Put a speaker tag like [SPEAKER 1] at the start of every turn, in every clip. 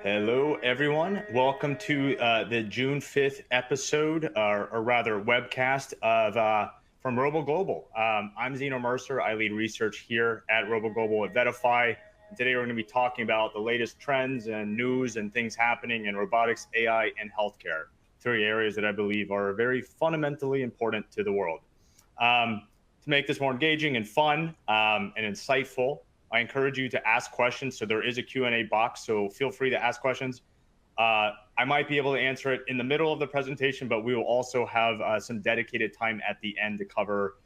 [SPEAKER 1] Hello, everyone. Welcome to the June 5th episode, or rather webcast of from Robo Global. I'm Zeno Mercer. I lead research here at Robo Global at Vetify. And today we're going to be talking about the latest trends and news and things happening in robotics, AI, and healthcare, three areas that I believe are very fundamentally important to the world. To make this more engaging and fun and insightful, I encourage you to ask questions. So there is a Q&A box, so feel free to ask questions. I might be able to answer it in the middle of the presentation, but we will also have some dedicated time at the end to cover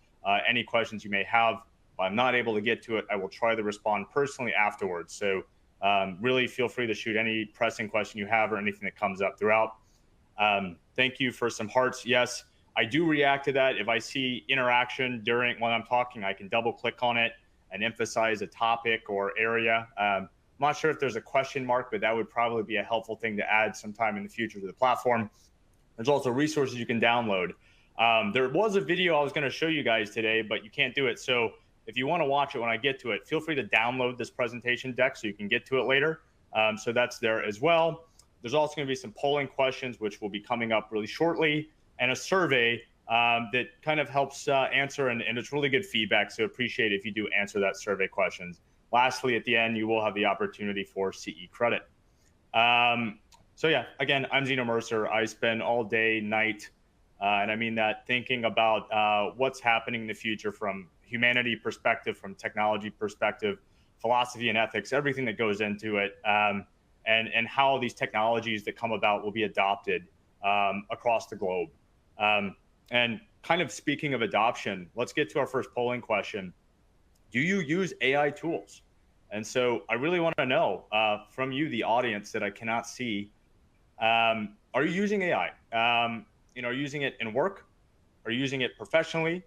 [SPEAKER 1] any questions you may have. If I'm not able to get to it, I will try to respond personally afterwards. So really feel free to shoot any pressing question you have or anything that comes up throughout. Thank you for some hearts. Yes, I do react to that. If I see interaction when I'm talking, I can double click on it and emphasize a topic or area. I'm not sure if there's a question mark, but that would probably be a helpful thing to add sometime in the future to the platform. There's also resources you can download. There was a video I was going to show you guys today, but you can't do it. So if you want to watch it when I get to it, feel free to download this presentation deck so you can get to it later. So that's there as well. There's also going to be some polling questions, which will be coming up really shortly, and a survey that kind of helps answer, and it's really good feedback. So appreciate it if you do answer that survey questions. Lastly, at the end, you will have the opportunity for CE credit. So yeah, again, I'm Zeno Mercer. I spend all day, night, and I mean that, thinking about what's happening in the future from humanity perspective, from technology perspective, philosophy and ethics, everything that goes into it, and how these technologies that come about will be adopted across the globe. And kind of speaking of adoption, let's get to our first polling question. Do you use AI tools? And so I really want to know from you, the audience that I cannot see, are you using AI? Are you using it in work? Are you using it professionally?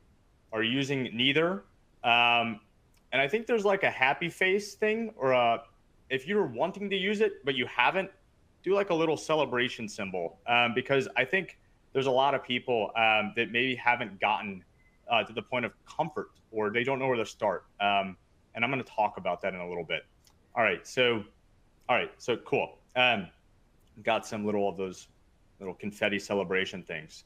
[SPEAKER 1] Are you using neither? And I think there's like a happy face thing, or if you're wanting to use it, but you haven't, do like a little celebration symbol, because I think there's a lot of people that maybe haven't gotten to the point of comfort, or they don't know where to start. And I'm going to talk about that in a little bit. All right, so cool. Got some of those little confetti celebration things.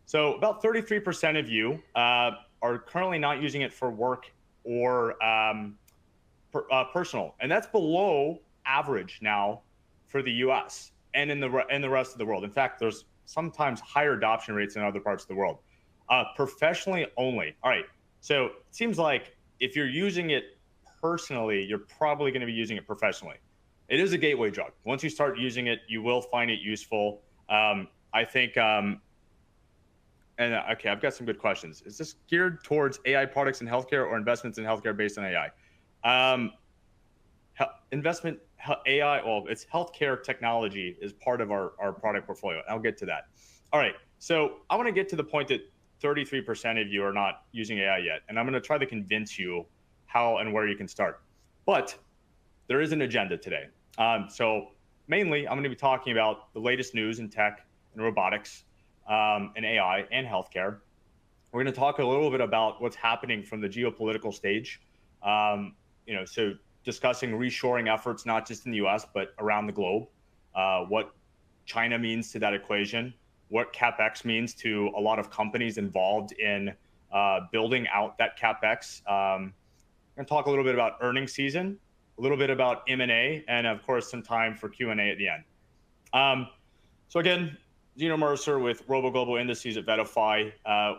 [SPEAKER 1] So about 33% of you are currently not using it for work or personal, and that's below average now for the U.S. and in the rest of the world. In fact, there's sometimes higher adoption rates in other parts of the world. Professionally only. All right. So it seems like if you're using it personally, you're probably going to be using it professionally. It is a gateway drug. Once you start using it, you will find it useful. I think, okay, I've got some good questions. Is this geared towards AI products in healthcare or investments in healthcare based on AI? Investment AI, well, it's healthcare technology is part of our product portfolio. I'll get to that. All right. So I want to get to the point that 33% of you are not using AI yet. And I'm going to try to convince you how and where you can start. But there is an agenda today. So mainly, I'm going to be talking about the latest news in tech and robotics and AI and healthcare. We're going to talk a little bit about what's happening from the geopolitical stage. So discussing reshoring efforts, not just in the US, but around the globe, what China means to that equation, what CapEx means to a lot of companies involved in building out that CapEx. I'm going to talk a little bit about earnings season, a little bit about M&A, and of course, some time for Q&A at the end. So again, Zeno Mercer with Robo Global Indices at Vetify.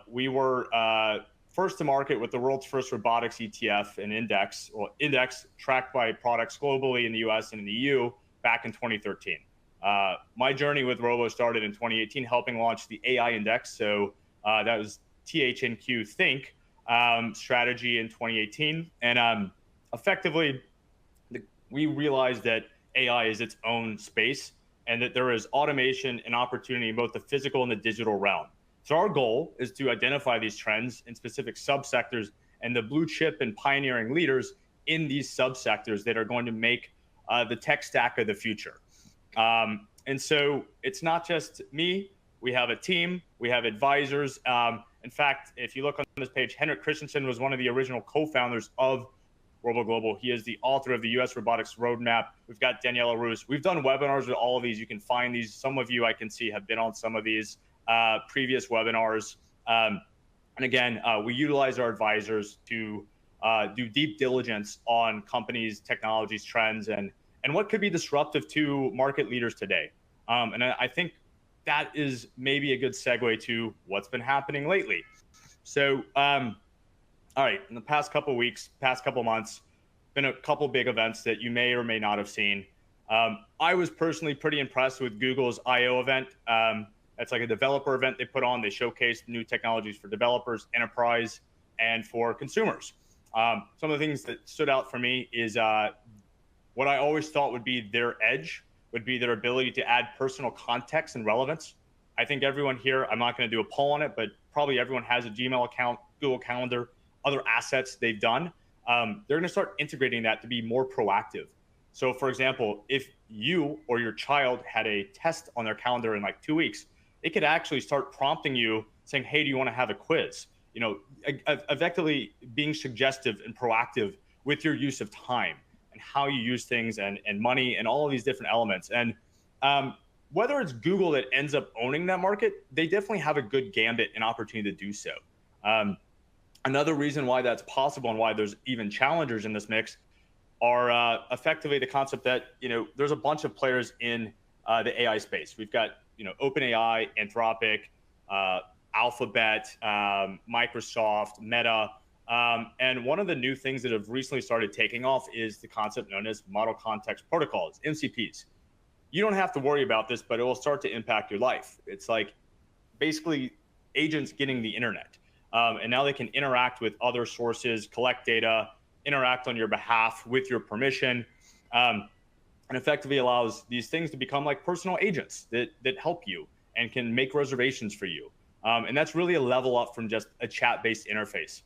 [SPEAKER 1] We were first to market with the world's first robotics ETF and index tracked by products globally in the US and in the EU back in 2013. My journey with Robo started in 2018, helping launch the AI index. So that was THNQ Think strategy in 2018. And effectively, we realized that AI is its own space and that there is automation and opportunity in both the physical and the digital realm. So our goal is to identify these trends in specific subsectors and the blue chip and pioneering leaders in these subsectors that are going to make the tech stack of the future. And so it's not just me. We have a team. We have advisors. In fact, if you look on this page, Henrik Christensen was one of the original co-founders of Robo Global. He is the author of the U.S. Robotics Roadmap. We've got Daniela Ruz. We've done webinars with all of these. You can find these. Some of you I can see have been on some of these previous webinars. And again, we utilize our advisors to do deep diligence on companies, technologies, trends, and what could be disruptive to market leaders today. And I think that is maybe a good segue to what's been happening lately. So, all right, in the past couple of weeks, past couple of months, been a couple big events that you may or may not have seen. I was personally pretty impressed with Google's I/O event. It's like a developer event they put on. They showcased new technologies for developers, enterprise, and for consumers. Some of the things that stood out for me is what I always thought would be their edge, would be their ability to add personal context and relevance. I think everyone here, I'm not going to do a poll on it, but probably everyone has a Gmail account, Google Calendar, other assets they've done. They're going to start integrating that to be more proactive. So for example, if you or your child had a test on their calendar in like 2 weeks, it could actually start prompting you saying, hey, do you want to have a quiz? You know, effectively being suggestive and proactive with your use of time and how you use things and money and all of these different elements. And whether it's Google that ends up owning that market, they definitely have a good gambit and opportunity to do so. Another reason why that's possible and why there's even challengers in this mix are effectively the concept that, you know, there's a bunch of players in the AI space. We've got, you know, OpenAI, Anthropic, Alphabet, Microsoft, Meta. And one of the new things that have recently started taking off is the concept known as Model Context Protocols, MCPs. You don't have to worry about this, but it will start to impact your life. It's like basically agents getting the internet. And now they can interact with other sources, collect data, interact on your behalf with your permission, and effectively allows these things to become like personal agents that help you and can make reservations for you. And that's really a level up from just a chat-based interface.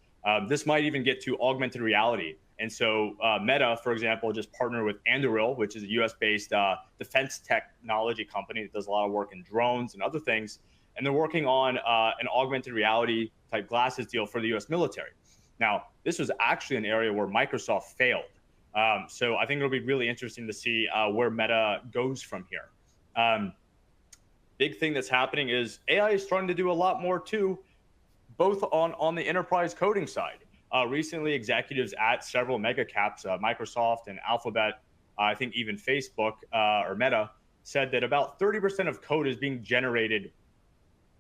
[SPEAKER 1] This might even get to augmented reality. And so Meta, for example, just partnered with Anduril, which is a US-based defense technology company that does a lot of work in drones and other things. And they're working on an augmented reality type glasses deal for the US military. Now, this was actually an area where Microsoft failed. So I think it'll be really interesting to see where Meta goes from here. Big thing that's happening is AI is starting to do a lot more too, both on the enterprise coding side. Recently, executives at several mega caps, Microsoft and Alphabet, I think even Facebook or Meta, said that about 30% of code is being generated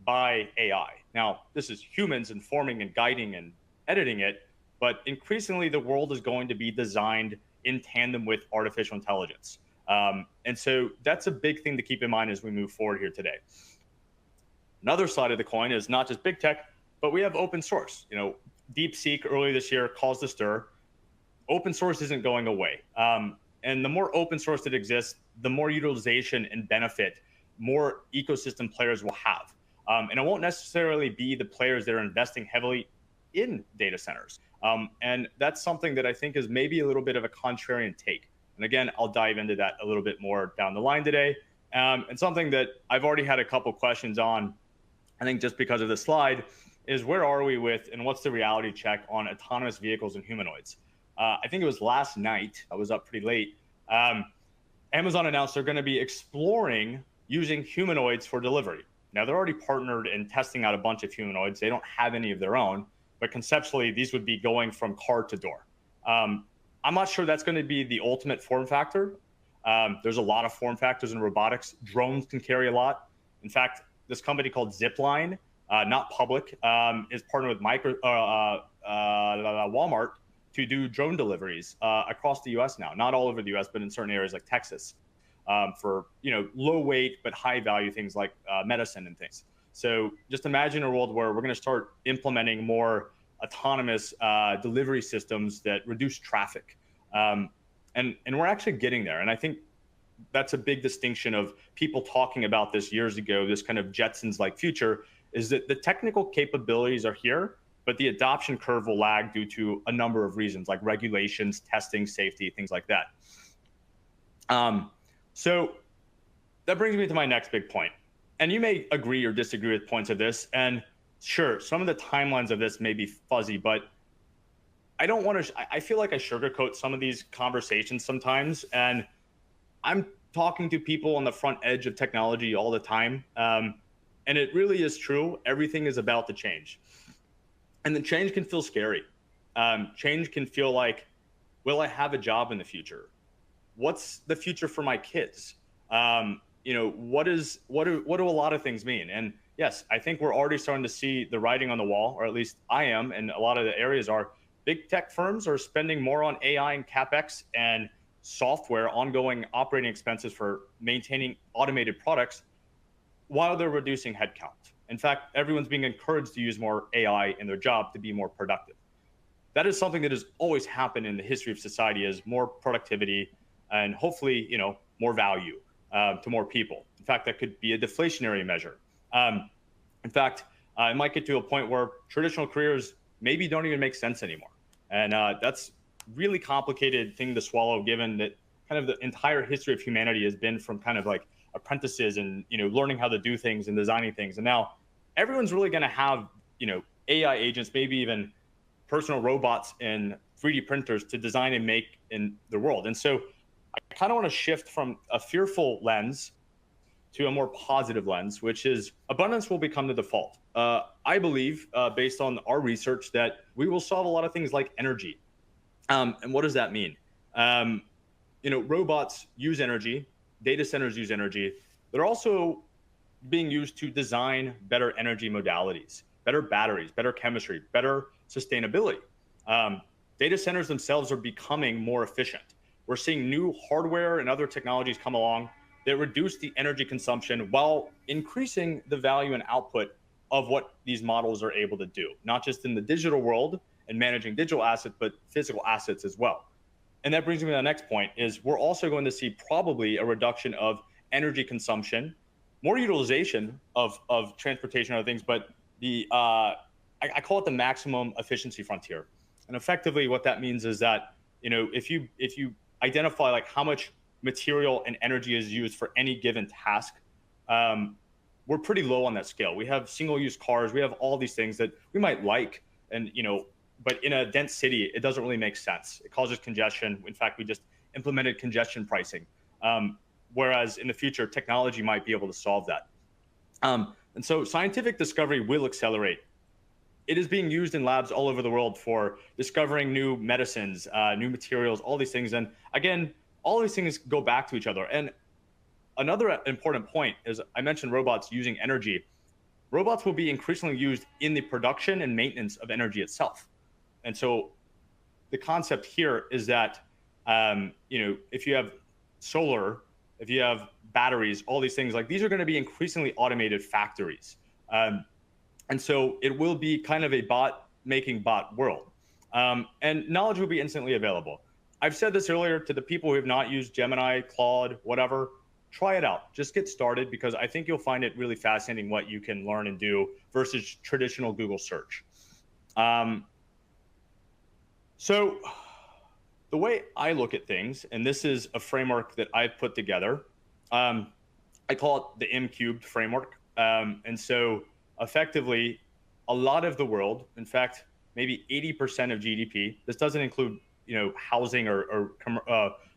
[SPEAKER 1] by AI. Now, this is humans informing and guiding and editing it, but increasingly the world is going to be designed in tandem with artificial intelligence. And so that's a big thing to keep in mind as we move forward here today. Another side of the coin is not just big tech, but we have open source. You know, DeepSeek earlier this year caused a stir. Open source isn't going away. And the more open source that exists, the more utilization and benefit more ecosystem players will have. And it won't necessarily be the players that are investing heavily in data centers. And that's something that I think is maybe a little bit of a contrarian take. And again, I'll dive into that a little bit more down the line today. And something that I've already had a couple questions on, I think just because of the slide, is where are we with and what's the reality check on autonomous vehicles and humanoids? I think it was last night, I was up pretty late, Amazon announced they're going to be exploring using humanoids for delivery. Now, they're already partnered in testing out a bunch of humanoids. They don't have any of their own, but conceptually, these would be going from car to door. I'm not sure that's going to be the ultimate form factor. There's a lot of form factors in robotics. Drones can carry a lot. In fact, this company called Zipline, not public, is partnered with Walmart to do drone deliveries across the U.S. now. Not all over the U.S., but in certain areas like Texas, for low weight but high value things like medicine and things. So just imagine a world where we're going to start implementing more autonomous delivery systems that reduce traffic, and we're actually getting there. And I think that's a big distinction of people talking about this years ago. This kind of Jetsons-like future is that the technical capabilities are here, but the adoption curve will lag due to a number of reasons, like regulations, testing, safety, things like that. So that brings me to my next big point. And you may agree or disagree with points of this. And sure, some of the timelines of this may be fuzzy, but I don't want to. I feel like I sugarcoat some of these conversations sometimes, and I'm talking to people on the front edge of technology all the time, and it really is true. Everything is about to change, and the change can feel scary. Change can feel like, will I have a job in the future? What's the future for my kids? What do a lot of things mean? And yes, I think we're already starting to see the writing on the wall, or at least I am, and a lot of the areas are. Big tech firms are spending more on AI and capex and software, ongoing operating expenses for maintaining automated products while they're reducing headcount. In fact, everyone's being encouraged to use more AI in their job to be more productive. That is something that has always happened in the history of society, is more productivity and hopefully, more value to more people. In fact, that could be a deflationary measure. In fact, it might get to a point where traditional careers maybe don't even make sense anymore. And that's really complicated thing to swallow, given that kind of the entire history of humanity has been from kind of like apprentices and, learning how to do things and designing things. And now everyone's really going to have, AI agents, maybe even personal robots and 3D printers to design and make in the world. And so I kind of want to shift from a fearful lens to a more positive lens, which is abundance will become the default. I believe, based on our research, that we will solve a lot of things like energy. And what does that mean? Robots use energy, data centers use energy. They're also being used to design better energy modalities, better batteries, better chemistry, better sustainability. Data centers themselves are becoming more efficient. We're seeing new hardware and other technologies come along that reduce the energy consumption while increasing the value and output of what these models are able to do, not just in the digital world and managing digital assets, but physical assets as well. And that brings me to the next point, is we're also going to see probably a reduction of energy consumption, more utilization of transportation and other things, but I call it the maximum efficiency frontier. And effectively what that means is that, if you identify like how much material and energy is used for any given task, we're pretty low on that scale. We have single-use cars, we have all these things that we might like, and but in a dense city, it doesn't really make sense. It causes congestion. In fact, we just implemented congestion pricing. Whereas in the future, technology might be able to solve that. And so scientific discovery will accelerate. It is being used in labs all over the world for discovering new medicines, new materials, all these things. And again, all these things go back to each other. And another important point is, I mentioned robots using energy. Robots will be increasingly used in the production and maintenance of energy itself. And so the concept here is that, if you have solar, if you have batteries, all these things, like these are going to be increasingly automated factories. And so it will be kind of a bot making bot world. And knowledge will be instantly available. I've said this earlier to the people who have not used Gemini, Claude, whatever, try it out. Just get started, because I think you'll find it really fascinating what you can learn and do versus traditional Google search. So the way I look at things, and this is a framework that I've put together, I call it the M-cubed framework. And so effectively, a lot of the world, in fact, maybe 80% of GDP, this doesn't include housing or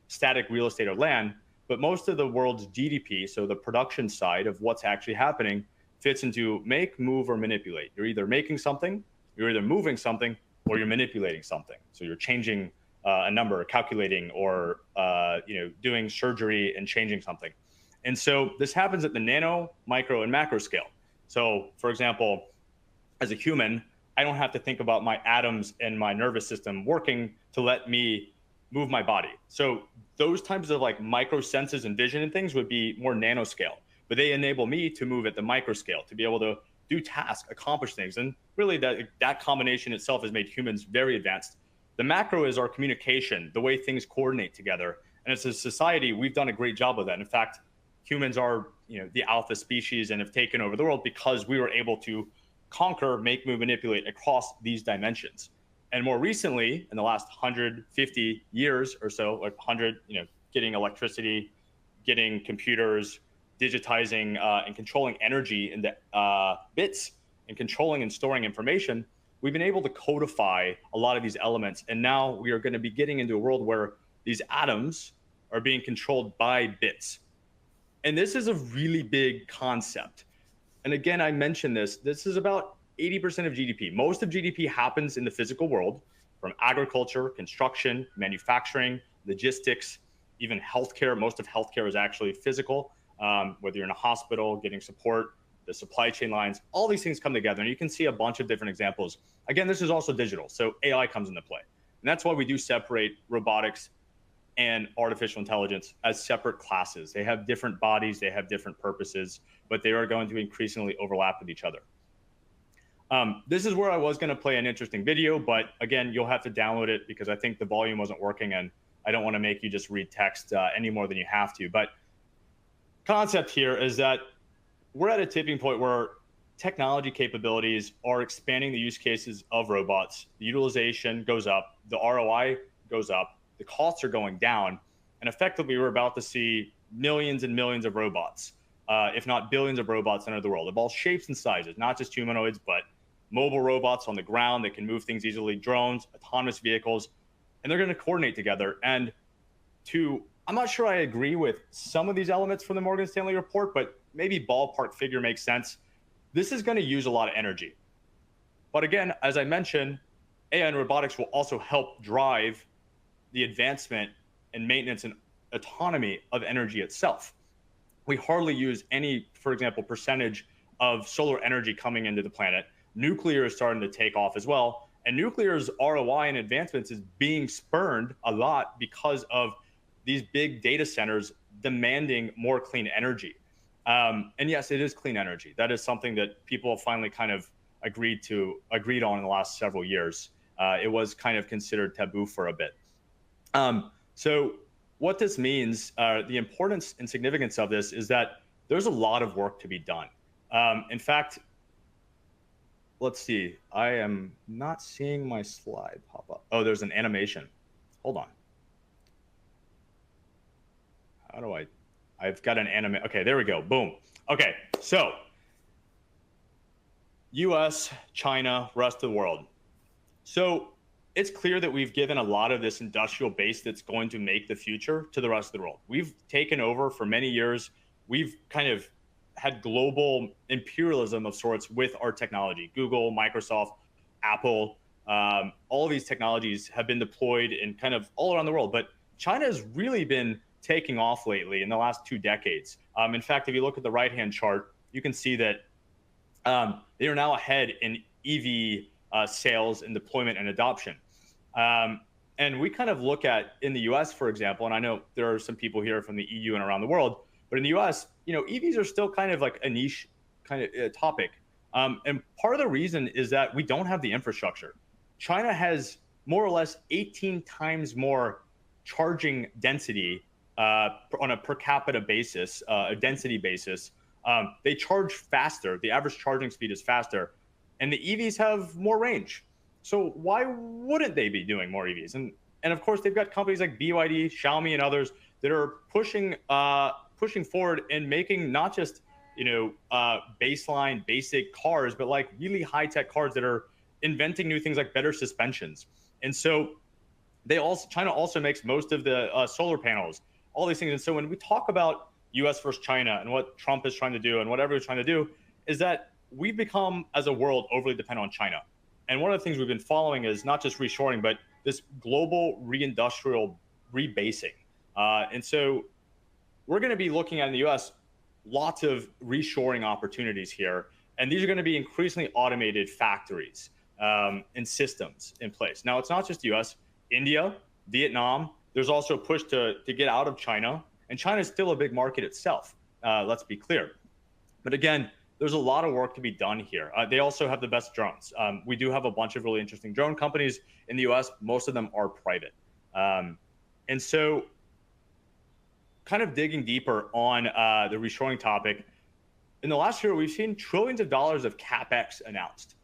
[SPEAKER 1] static real estate or land, but most of the world's GDP, so the production side of what's actually happening, fits into make, move, or manipulate. You're either making something, you're either moving something, or you're manipulating something. So you're changing a number, calculating, or doing surgery and changing something. And so this happens at the nano, micro, and macro scale. So, for example, as a human, I don't have to think about my atoms and my nervous system working to let me move my body. So those types of like micro senses and vision and things would be more nanoscale, but they enable me to move at the micro scale, to be able to do tasks, accomplish things. And really that combination itself has made humans very advanced. The macro is our communication, the way things coordinate together. And as a society, we've done a great job of that. In fact, humans are, the alpha species and have taken over the world because we were able to conquer, make, move, manipulate across these dimensions. And more recently, in the last 150 years or so, like 100, getting electricity, getting computers, digitizing and controlling energy into bits, and controlling and storing information, we've been able to codify a lot of these elements. And now we are going to be getting into a world where these atoms are being controlled by bits. And this is a really big concept. And again, I mentioned this is about 80% of GDP. Most of GDP happens in the physical world, from agriculture, construction, manufacturing, logistics, even healthcare. Most of healthcare is actually physical, whether you're in a hospital, getting support, the supply chain lines, all these things come together. And you can see a bunch of different examples. Again, this is also digital. So AI comes into play. And that's why we do separate robotics and artificial intelligence as separate classes. They have different bodies, they have different purposes, but they are going to increasingly overlap with each other. This is where I was going to play an interesting video, but again, you'll have to download it because I think the volume wasn't working, and I don't want to make you just read text any more than you have to. But concept here is that we're at a tipping point where technology capabilities are expanding the use cases of robots. The utilization goes up, the ROI goes up, the costs are going down, and effectively we're about to see millions and millions of robots, if not billions of robots enter the world of all shapes and sizes, not just humanoids, but mobile robots on the ground that can move things easily, drones, autonomous vehicles, and they're going to coordinate together. And I'm not sure I agree with some of these elements from the Morgan Stanley report, but maybe ballpark figure makes sense. This is going to use a lot of energy. But again, as I mentioned, AI and robotics will also help drive the advancement and maintenance and autonomy of energy itself. We hardly use any, for example, percentage of solar energy coming into the planet. Nuclear is starting to take off as well. And nuclear's ROI and advancements is being spurned a lot because of these big data centers demanding more clean energy. And yes, it is clean energy. That is something that people have finally kind of agreed on in the last several years. It was kind of considered taboo for a bit. So what this means, the importance and significance of this is that there's a lot of work to be done. In fact, let's see. I am not seeing my slide pop up. Oh, there's an animation. Hold on. How do I've got an anime. Okay, there we go. Boom. Okay, so US, China, rest of the world. So it's clear that we've given a lot of this industrial base that's going to make the future to the rest of the world. We've taken over for many years. We've kind of had global imperialism of sorts with our technology. Google, Microsoft, Apple, all of these technologies have been deployed in kind of all around the world. But China has really been taking off lately in the last 2 decades. In fact, if you look at the right-hand chart, you can see that they are now ahead in EV sales and deployment and adoption. And we kind of look at in the US, for example, and I know there are some people here from the EU and around the world, but in the US, EVs are still kind of like a niche kind of topic. And part of the reason is that we don't have the infrastructure. China has more or less 18 times more charging density on a per capita basis, a density basis. They charge faster. The average charging speed is faster. And the EVs have more range. So why wouldn't they be doing more EVs? And of course, they've got companies like BYD, Xiaomi, and others that are pushing forward and making not just baseline basic cars, but like really high tech cars that are inventing new things like better suspensions. And so China also makes most of the solar panels, all these things. And so when we talk about US versus China and what Trump is trying to do and what everyone's trying to do, is that we've become, as a world, overly dependent on China. And one of the things we've been following is not just reshoring, but this global reindustrial rebasing. And so we're going to be looking at in the US lots of reshoring opportunities here. And these are going to be increasingly automated factories and systems in place. Now, it's not just the US, India, Vietnam. There's also a push to get out of China. And China is still a big market itself. Let's be clear. But again, there's a lot of work to be done here. They also have the best drones. We do have a bunch of really interesting drone companies in the US. Most of them are private. And so kind of digging deeper on the reshoring topic, in the last year, we've seen trillions of dollars of CapEx announced.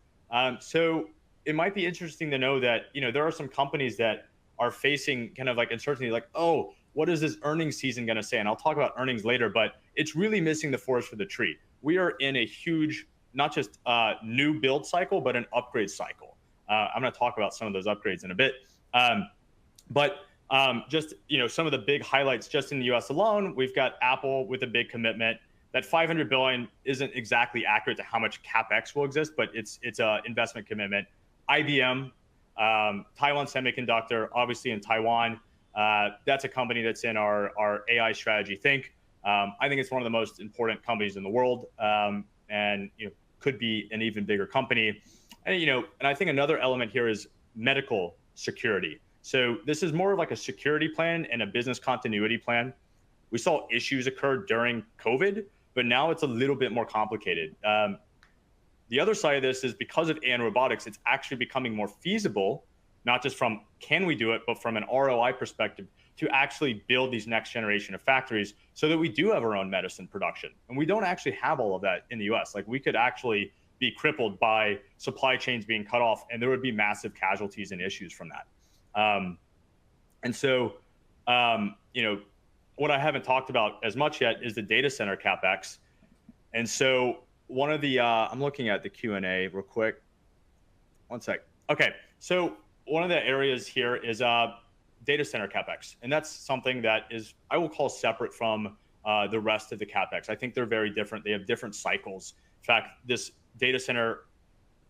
[SPEAKER 1] So it might be interesting to know that, there are some companies that are facing kind of like uncertainty, like, oh, what is this earnings season going to say? And I'll talk about earnings later, but it's really missing the forest for the tree. We are in a huge, not just new build cycle, but an upgrade cycle. I'm going to talk about some of those upgrades in a bit. Just some of the big highlights just in the U.S. alone, we've got Apple with a big commitment. That 500 billion isn't exactly accurate to how much capex will exist, but it's an investment commitment. IBM, Taiwan Semiconductor, obviously in Taiwan. That's a company that's in our AI strategy think. I think it's one of the most important companies in the world, and could be an even bigger company. And I think another element here is medical security. So this is more of like a security plan and a business continuity plan. We saw issues occur during COVID, but now it's a little bit more complicated. The other side of this is because of AI and robotics, it's actually becoming more feasible, not just from can we do it, but from an ROI perspective, to actually build these next generation of factories so that we do have our own medicine production. And we don't actually have all of that in the US. Like, we could actually be crippled by supply chains being cut off, and there would be massive casualties and issues from that. What I haven't talked about as much yet is the data center capex. And so one of the, I'm looking at the Q&A real quick. One sec. Okay, so one of the areas here is data center capex. And that's something that is, I will call, separate from the rest of the capex. I think they're very different. They have different cycles. In fact, this data center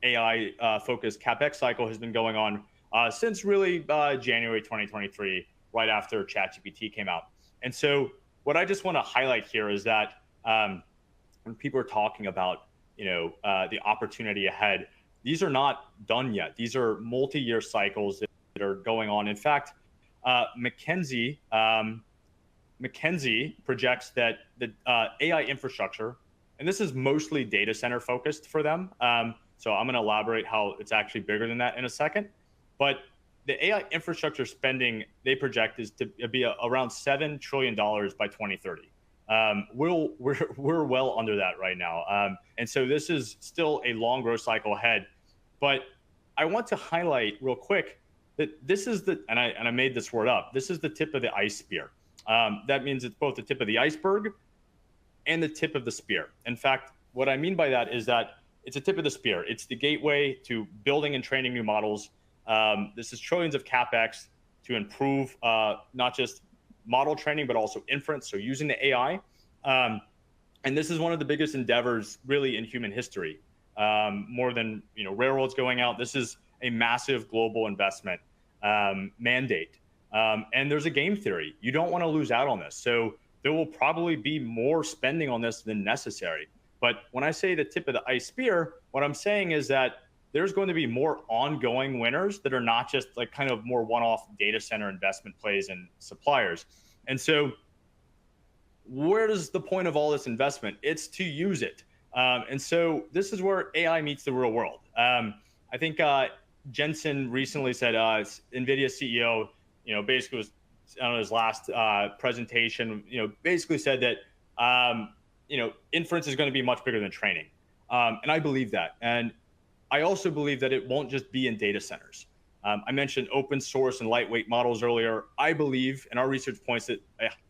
[SPEAKER 1] AI focused capex cycle has been going on since really January 2023, right after ChatGPT came out. And so what I just want to highlight here is that when people are talking about the opportunity ahead, these are not done yet. These are multi-year cycles that are going on. In fact, McKinsey projects that the AI infrastructure, and this is mostly data center focused for them. So I'm going to elaborate how it's actually bigger than that in a second. But the AI infrastructure spending they project is to be around $7 trillion by 2030. We're well under that right now. And so this is still a long growth cycle ahead. But I want to highlight real quick that this is and I made this word up, this is the tip of the ice spear. That means it's both the tip of the iceberg and the tip of the spear. In fact, what I mean by that is that it's a tip of the spear. It's the gateway to building and training new models. This is trillions of capex to improve not just model training, but also inference, so using the AI. And this is one of the biggest endeavors really in human history. More than railroads going out, this is a massive global investment mandate. And there's a game theory. You don't want to lose out on this. So there will probably be more spending on this than necessary. But when I say the tip of the ice spear, what I'm saying is that there's going to be more ongoing winners that are not just like kind of more one-off data center investment plays and suppliers. And so where does the point of all this investment? It's to use it. And so this is where AI meets the real world. I think Jensen recently said, NVIDIA CEO, basically was on his last presentation, basically said that, inference is going to be much bigger than training. And I believe that. And I also believe that it won't just be in data centers. I mentioned open source and lightweight models earlier. I believe, and our research points that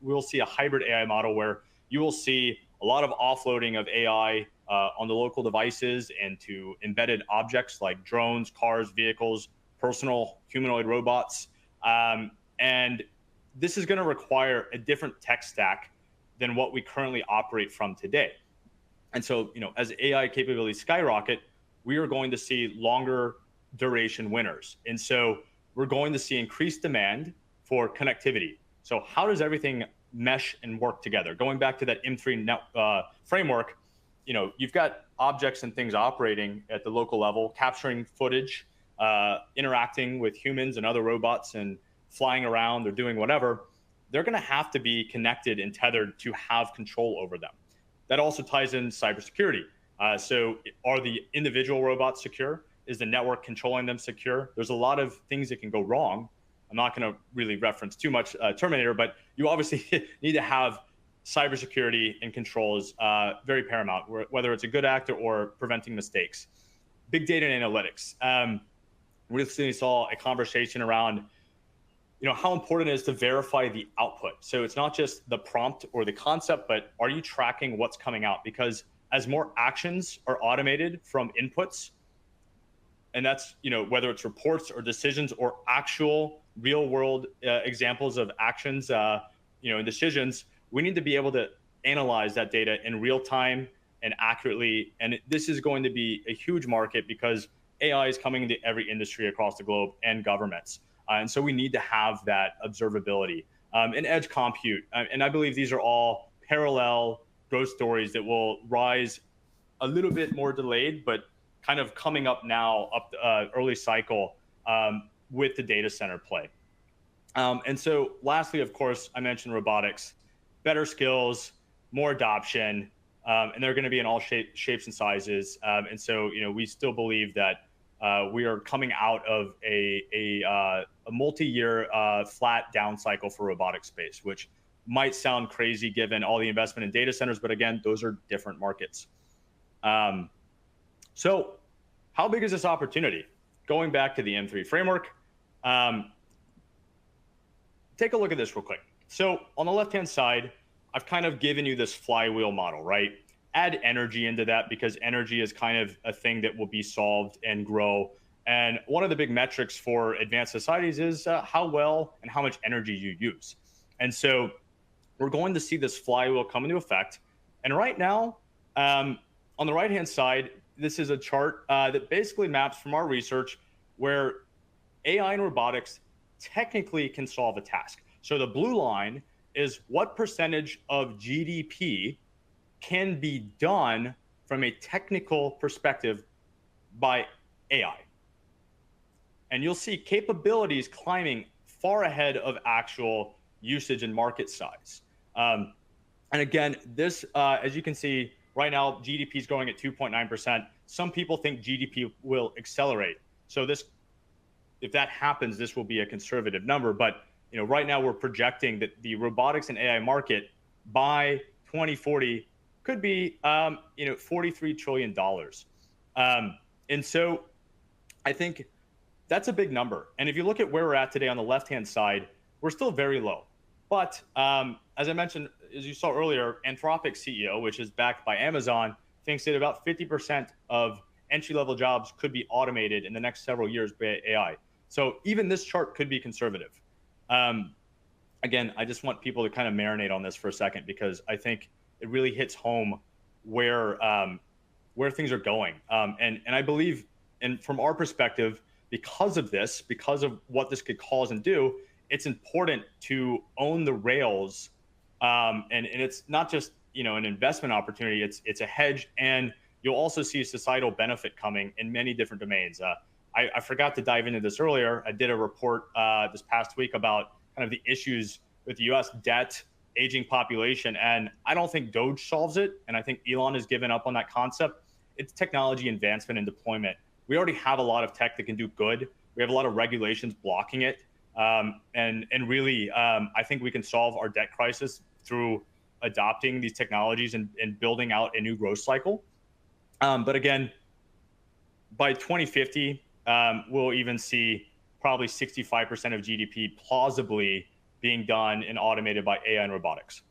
[SPEAKER 1] we'll see a hybrid AI model where you will see a lot of offloading of AI on the local devices and to embedded objects like drones, cars, vehicles, personal humanoid robots. And this is going to require a different tech stack than what we currently operate from today. And so, as AI capabilities skyrocket, we are going to see longer duration winners. And so we're going to see increased demand for connectivity. So how does everything mesh and work together? Going back to that M3 framework, you've got objects and things operating at the local level, capturing footage, interacting with humans and other robots and flying around or doing whatever. They're going to have to be connected and tethered to have control over them. That also ties in cybersecurity. So are the individual robots secure? Is the network controlling them secure? There's a lot of things that can go wrong. I'm not going to really reference too much Terminator, but you obviously need to have cybersecurity and controls very paramount, whether it's a good actor or preventing mistakes. Big data and analytics. We recently saw a conversation around how important it is to verify the output. So it's not just the prompt or the concept, but are you tracking what's coming out? Because as more actions are automated from inputs, and that's, whether it's reports or decisions or actual real world examples of actions, and decisions. We need to be able to analyze that data in real time and accurately. And this is going to be a huge market because AI is coming into every industry across the globe and governments. And so we need to have that observability and edge compute. And I believe these are all parallel growth stories that will rise a little bit more delayed, but kind of coming up now, up the early cycle with the data center play. And so lastly, of course, I mentioned robotics, better skills, more adoption, and they're going to be in all shapes and sizes. And so, we still believe that we are coming out of a multi-year flat down cycle for robotic space, which might sound crazy given all the investment in data centers, but again, those are different markets. So how big is this opportunity? Going back to the M3 framework, take a look at this real quick. So on the left-hand side, I've kind of given you this flywheel model, right? Add energy into that because energy is kind of a thing that will be solved and grow. And one of the big metrics for advanced societies is how well and how much energy you use. And so we're going to see this flywheel come into effect. And right now, on the right-hand side, this is a chart that basically maps from our research where AI and robotics technically can solve a task. So the blue line is what percentage of GDP can be done from a technical perspective by AI. And you'll see capabilities climbing far ahead of actual usage and market size. And again, this, as you can see, right now, GDP is growing at 2.9%. Some people think GDP will accelerate. So this, if that happens, this will be a conservative number. But right now we're projecting that the robotics and AI market by 2040 could be, $43 trillion. And so I think that's a big number. And if you look at where we're at today on the left-hand side, we're still very low. But as I mentioned, as you saw earlier, Anthropic CEO, which is backed by Amazon, thinks that about 50% of entry-level jobs could be automated in the next several years by AI. So even this chart could be conservative. Again, I just want people to kind of marinate on this for a second because I think it really hits home where things are going. And I believe, and from our perspective, because of this, because of what this could cause and do, it's important to own the rails. And it's not just an investment opportunity; it's a hedge, and you'll also see societal benefit coming in many different domains. I forgot to dive into this earlier. I did a report this past week about kind of the issues with the U.S. debt, aging population, and I don't think Doge solves it. And I think Elon has given up on that concept. It's technology advancement and deployment. We already have a lot of tech that can do good. We have a lot of regulations blocking it. And really, I think we can solve our debt crisis through adopting these technologies and building out a new growth cycle. But again, by 2050, we'll even see probably 65% of GDP plausibly being done and automated by AI and robotics.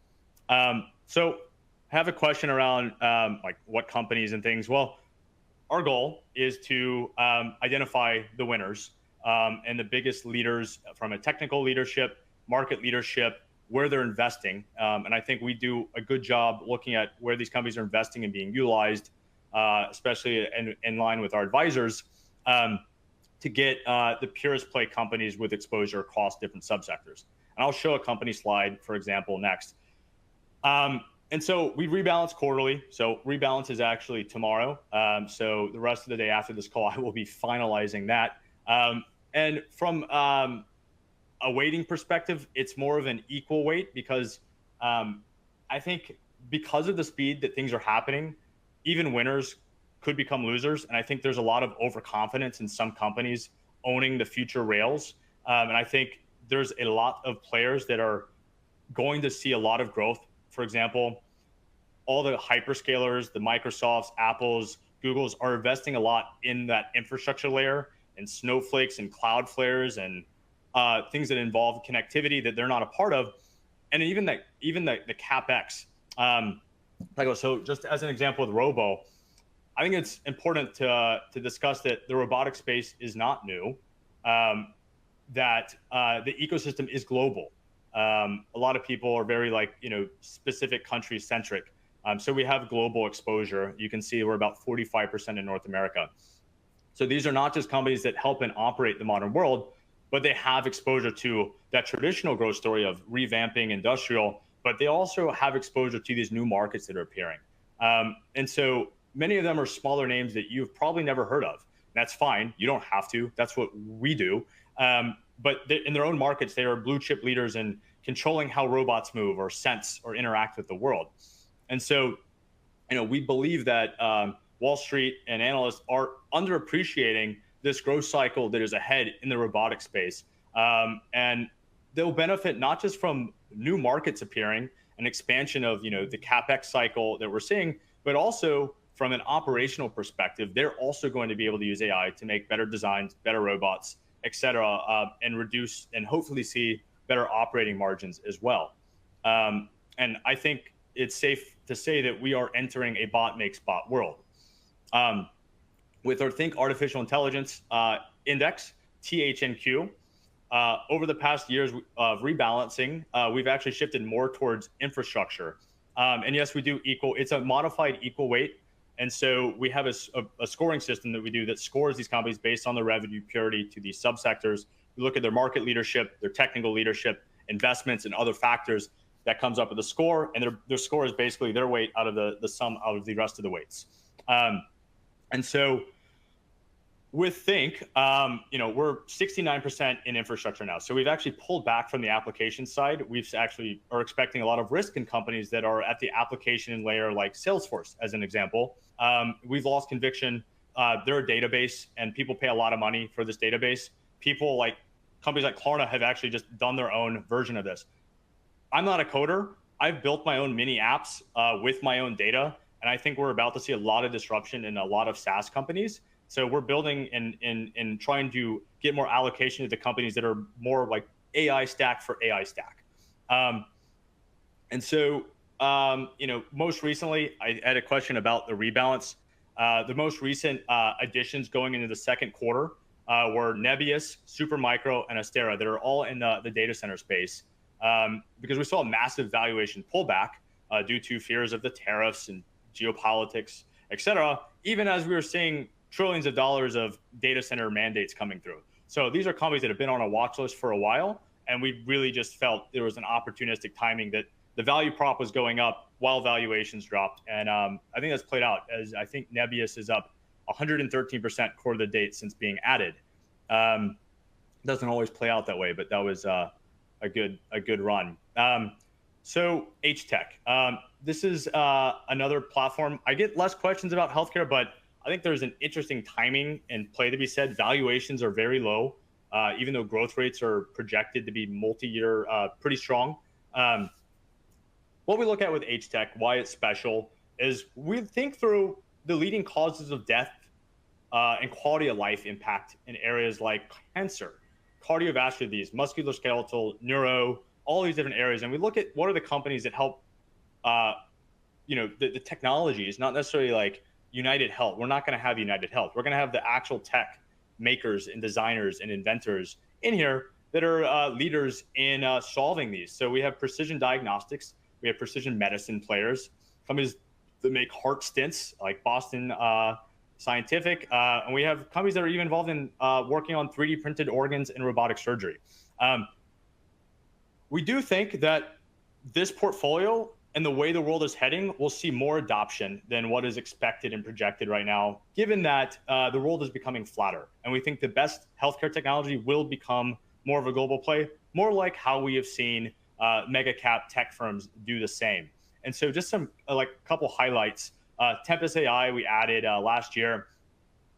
[SPEAKER 1] So I have a question around like what companies and things. Well, our goal is to identify the winners and the biggest leaders from a technical leadership, market leadership, where they're investing. And I think we do a good job looking at where these companies are investing and being utilized, especially in line with our advisors, to get the purest play companies with exposure across different subsectors. And I'll show a company slide, for example, next. And so we rebalance quarterly. So rebalance is actually tomorrow. So the rest of the day after this call, I will be finalizing that. And from a weighting perspective, it's more of an equal weight because I think because of the speed that things are happening, even winners could become losers. And I think there's a lot of overconfidence in some companies owning the future rails. And I think there's a lot of players that are going to see a lot of growth. For example, all the hyperscalers, the Microsofts, Apples, Googles are investing a lot in that infrastructure layer and snowflakes and Cloudflares and things that involve connectivity that they're not a part of. And even the CapEx. So just as an example with ROBO, I think it's important to discuss that the robotic space is not new, that the ecosystem is global. A lot of people are very specific country centric. So we have global exposure. You can see we're about 45% in North America. So these are not just companies that help and operate the modern world, but they have exposure to that traditional growth story of revamping industrial, but they also have exposure to these new markets that are appearing. And so many of them are smaller names that you've probably never heard of. That's fine. You don't have to. That's what we do. But in their own markets, they are blue chip leaders in controlling how robots move or sense or interact with the world. And so, we believe that Wall Street and analysts are underappreciating this growth cycle that is ahead in the robotic space. And they'll benefit not just from new markets appearing, an expansion of the CapEx cycle that we're seeing, but also from an operational perspective, they're also going to be able to use AI to make better designs, better robots, et cetera, and reduce and hopefully see better operating margins as well. And I think it's safe to say that we are entering a bot makes bot world. With our Think Artificial Intelligence Index, THNQ, over the past years of rebalancing, we've actually shifted more towards infrastructure. And yes, we do equal, it's a modified equal weight. And so we have a scoring system that we do that scores these companies based on their revenue purity to these subsectors. We look at their market leadership, their technical leadership, investments, and other factors that comes up with a score. And their score is basically their weight out of the sum out of the rest of the weights. And so with Think, we're 69% in infrastructure now. So we've actually pulled back from the application side. We've actually are expecting a lot of risk in companies that are at the application layer, like Salesforce, as an example. We've lost conviction. They're a database, and people pay a lot of money for this database. People like companies like Klarna have actually just done their own version of this. I'm not a coder. I've built my own mini apps with my own data, and I think we're about to see a lot of disruption in a lot of SaaS companies. So we're building and trying to get more allocation to the companies that are more like AI stack for AI stack. And so, most recently, I had a question about the rebalance. The most recent additions going into the second quarter were Nebius, Supermicro, and Astera that are all in the data center space, because we saw a massive valuation pullback due to fears of the tariffs and geopolitics, et cetera, even as we were seeing trillions of dollars of data center mandates coming through. So these are companies that have been on a watch list for a while, and we really just felt there was an opportunistic timing that the value prop was going up while valuations dropped. And I think that's played out, as I think Nebius is up 113% quarter to date since being added. Doesn't always play out that way, but that was a good run. So HTEC, this is another platform. I get less questions about healthcare, but I think there's an interesting timing and play to be said. Valuations are very low, even though growth rates are projected to be multi-year, pretty strong. What we look at with HTEC, why it's special, is we think through the leading causes of death and quality of life impact in areas like cancer, cardiovascular disease, musculoskeletal, neuro, all these different areas. And we look at what are the companies that help, the technology is not necessarily like United Health. We're not going to have United Health. We're going to have the actual tech makers and designers and inventors in here that are leaders in solving these. So we have precision diagnostics. We have precision medicine players, companies that make heart stents like Boston Scientific. And we have companies that are even involved in working on 3D printed organs and robotic surgery. We do think that this portfolio and the way the world is heading will see more adoption than what is expected and projected right now, given that the world is becoming flatter. And we think the best healthcare technology will become more of a global play, more like how we have seen mega cap tech firms do the same. And so just some couple highlights. Tempest AI we added last year.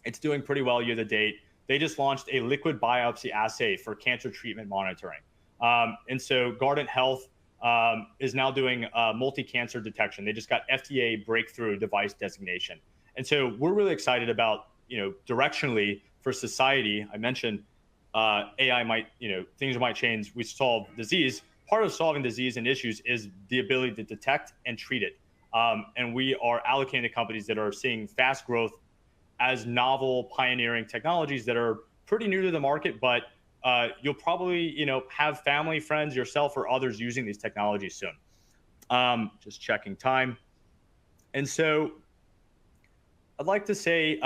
[SPEAKER 1] It's doing pretty well year to date. They just launched a liquid biopsy assay for cancer treatment monitoring. And so Guardant Health is now doing multi-cancer detection. They just got FDA breakthrough device designation. And so we're really excited about, directionally for society. I mentioned AI might, things might change. We solve disease. Part of solving disease and issues is the ability to detect and treat it. And we are allocating to companies that are seeing fast growth as novel, pioneering technologies that are pretty new to the market, but you'll probably, have family, friends, yourself, or others using these technologies soon. Just checking time. And so I'd like to say,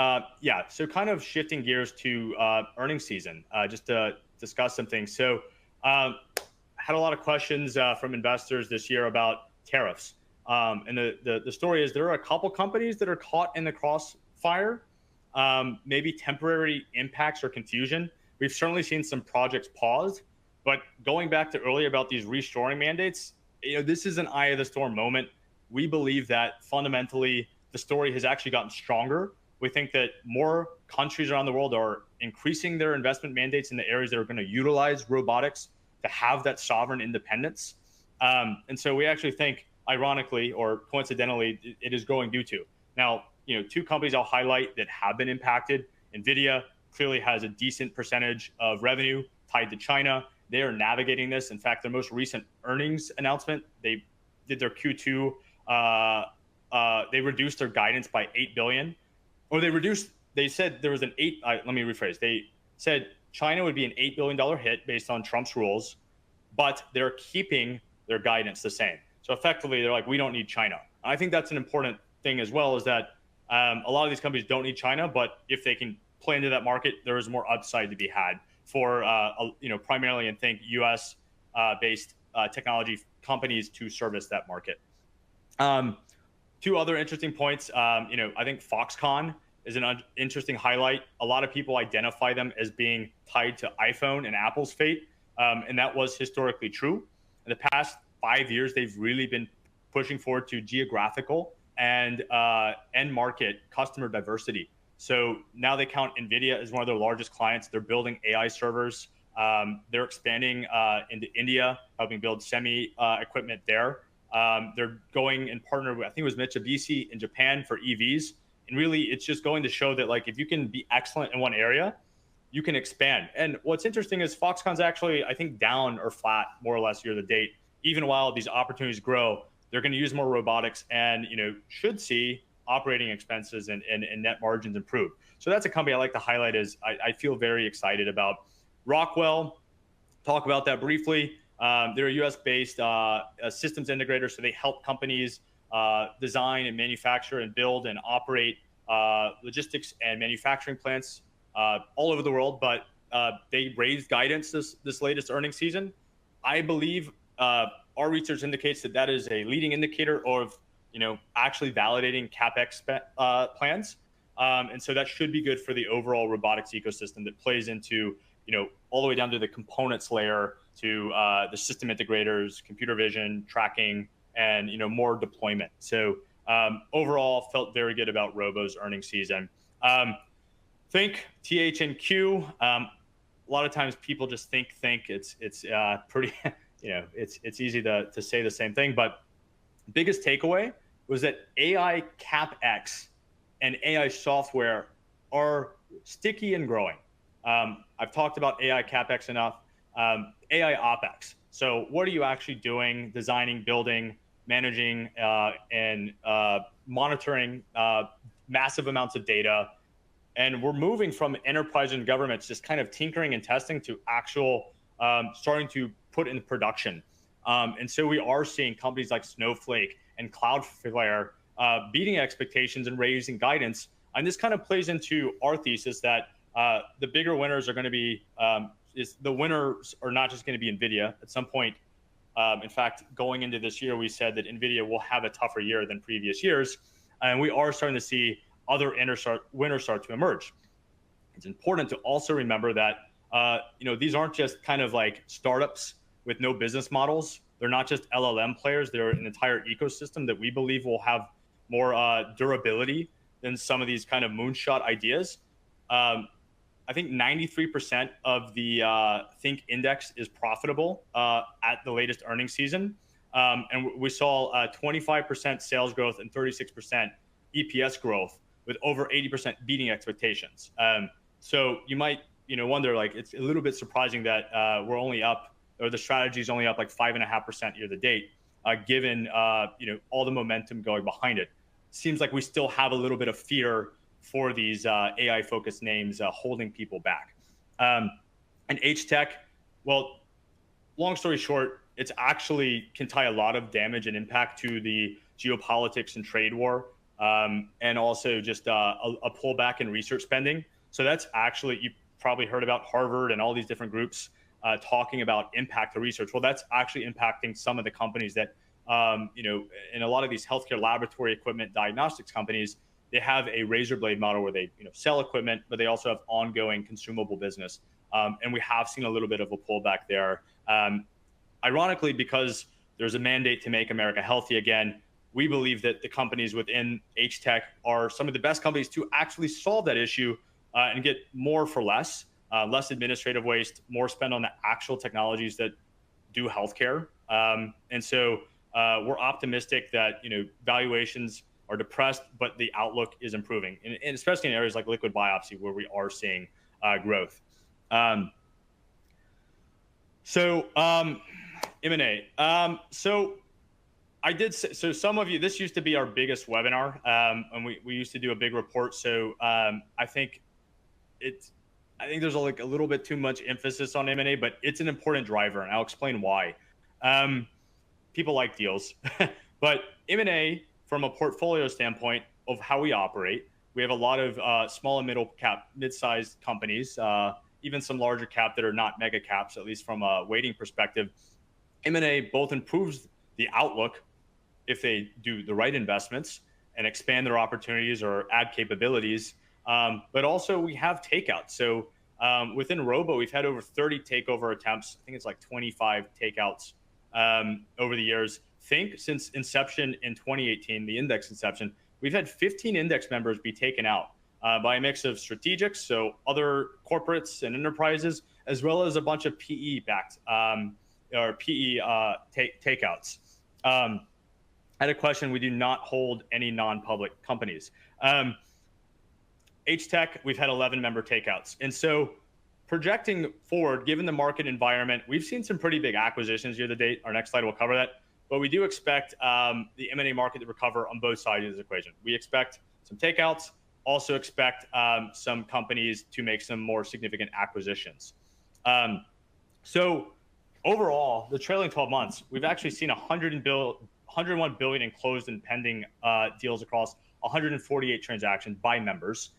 [SPEAKER 1] so kind of shifting gears to earnings season, just to discuss some things. So had a lot of questions from investors this year about tariffs. And the story is there are a couple companies that are caught in the crossfire, maybe temporary impacts or confusion. We've certainly seen some projects paused, but going back to earlier about these reshoring mandates, this is an eye of the storm moment. We believe that fundamentally the story has actually gotten stronger. We think that more countries around the world are increasing their investment mandates in the areas that are going to utilize robotics to have that sovereign independence. And so we actually think, ironically or coincidentally, it is going due to. Now, two companies I'll highlight that have been impacted. NVIDIA clearly has a decent percentage of revenue tied to China. They are navigating this. In fact, their most recent earnings announcement, they did their Q2. They reduced their guidance by $8 billion. Or they said there was an let me rephrase. They said China would be an $8 billion hit based on Trump's rules, but they're keeping their guidance the same. So effectively, they're like, we don't need China. I think that's an important thing as well, is that a lot of these companies don't need China, but if they can play into that market, there is more upside to be had for, primarily, and think U.S. based technology companies to service that market. Two other interesting points. I think Foxconn is an interesting highlight. A lot of people identify them as being tied to iPhone and Apple's fate, and that was historically true. In the past 5 years, they've really been pushing forward to geographical and end market customer diversity. So now they count NVIDIA as one of their largest clients. They're building AI servers. They're expanding into India, helping build semi equipment there. They're going and partner with, I think it was Mitsubishi in Japan for EVs. And really, it's just going to show that, like, if you can be excellent in one area, you can expand. And what's interesting is Foxconn's actually, I think, down or flat more or less year to date. Even while these opportunities grow, they're going to use more robotics and, should see operating expenses and net margins improve. So that's a company I like to highlight. I feel very excited about. Rockwell, talk about that briefly. They're a US-based systems integrator, so they help companies design and manufacture and build and operate logistics and manufacturing plants all over the world. But they raised guidance this latest earnings season. I believe our research indicates that is a leading indicator of actually validating CapEx plans, and so that should be good for the overall robotics ecosystem that plays into all the way down to the components layer to the system integrators, computer vision, tracking, and more deployment. So overall, felt very good about Robo's earnings season. Think THNQ. A lot of times people just think it's pretty it's easy to say the same thing, but biggest takeaway was that AI CapEx and AI software are sticky and growing. I've talked about AI CapEx enough. AI OpEx. So what are you actually doing, designing, building, managing, and monitoring massive amounts of data? And we're moving from enterprise and governments just kind of tinkering and testing to actual starting to put in production. And so we are seeing companies like Snowflake and Cloudflare beating expectations and raising guidance. And this kind of plays into our thesis that the bigger winners are going to be, the winners are not just going to be NVIDIA at some point. In fact, going into this year, we said that NVIDIA will have a tougher year than previous years. And we are starting to see other winners start to emerge. It's important to also remember that these aren't just kind of like startups with no business models. They're not just LLM players. They're an entire ecosystem that we believe will have more durability than some of these kind of moonshot ideas. I think 93% of the Think Index is profitable at the latest earnings season. And we saw 25% sales growth and 36% EPS growth, with over 80% beating expectations. So you might wonder, like, it's a little bit surprising that we're only up, or the strategy is only up like 5.5% year to date. given all the momentum going behind it. Seems like we still have a little bit of fear for these AI-focused names holding people back. And HTEC, well, long story short, it's actually can tie a lot of damage and impact to the geopolitics and trade war, and also just a pullback in research spending. So that's actually, you probably heard about Harvard and all these different groups talking about impact to research. Well, that's actually impacting some of the companies that, in a lot of these healthcare laboratory equipment diagnostics companies, they have a razor blade model where they sell equipment, but they also have ongoing consumable business. And we have seen a little bit of a pullback there. Ironically, because there's a mandate to make America healthy again, we believe that the companies within HTEC are some of the best companies to actually solve that issue and get more for less, less administrative waste, more spend on the actual technologies that do healthcare. And so we're optimistic that valuations are depressed, but the outlook is improving, and especially in areas like liquid biopsy where we are seeing growth. M&A. So I did say, so some of you, this used to be our biggest webinar, and we used to do a big report. So I think there's a little bit too much emphasis on M&A, but it's an important driver, and I'll explain why. People like deals, but M&A from a portfolio standpoint of how we operate, we have a lot of small and mid-sized companies, even some larger cap that are not mega caps, at least from a weighting perspective. M&A both improves the outlook if they do the right investments and expand their opportunities or add capabilities, but also we have takeouts. So within Robo, we've had over 30 takeover attempts. I think it's like 25 takeouts over the years. Think since inception in 2018, the index inception, we've had 15 index members be taken out by a mix of strategics, so other corporates and enterprises, as well as a bunch of PE-backed or PE takeouts. I had a question. We do not hold any non-public companies. HTEC, we've had 11 member takeouts. And so projecting forward, given the market environment, we've seen some pretty big acquisitions year to date. Our next slide will cover that. But we do expect the M&A market to recover on both sides of this equation. We expect some takeouts, also expect some companies to make some more significant acquisitions. So overall, the trailing 12 months, we've actually seen 101 billion in closed and pending deals across 148 transactions by members,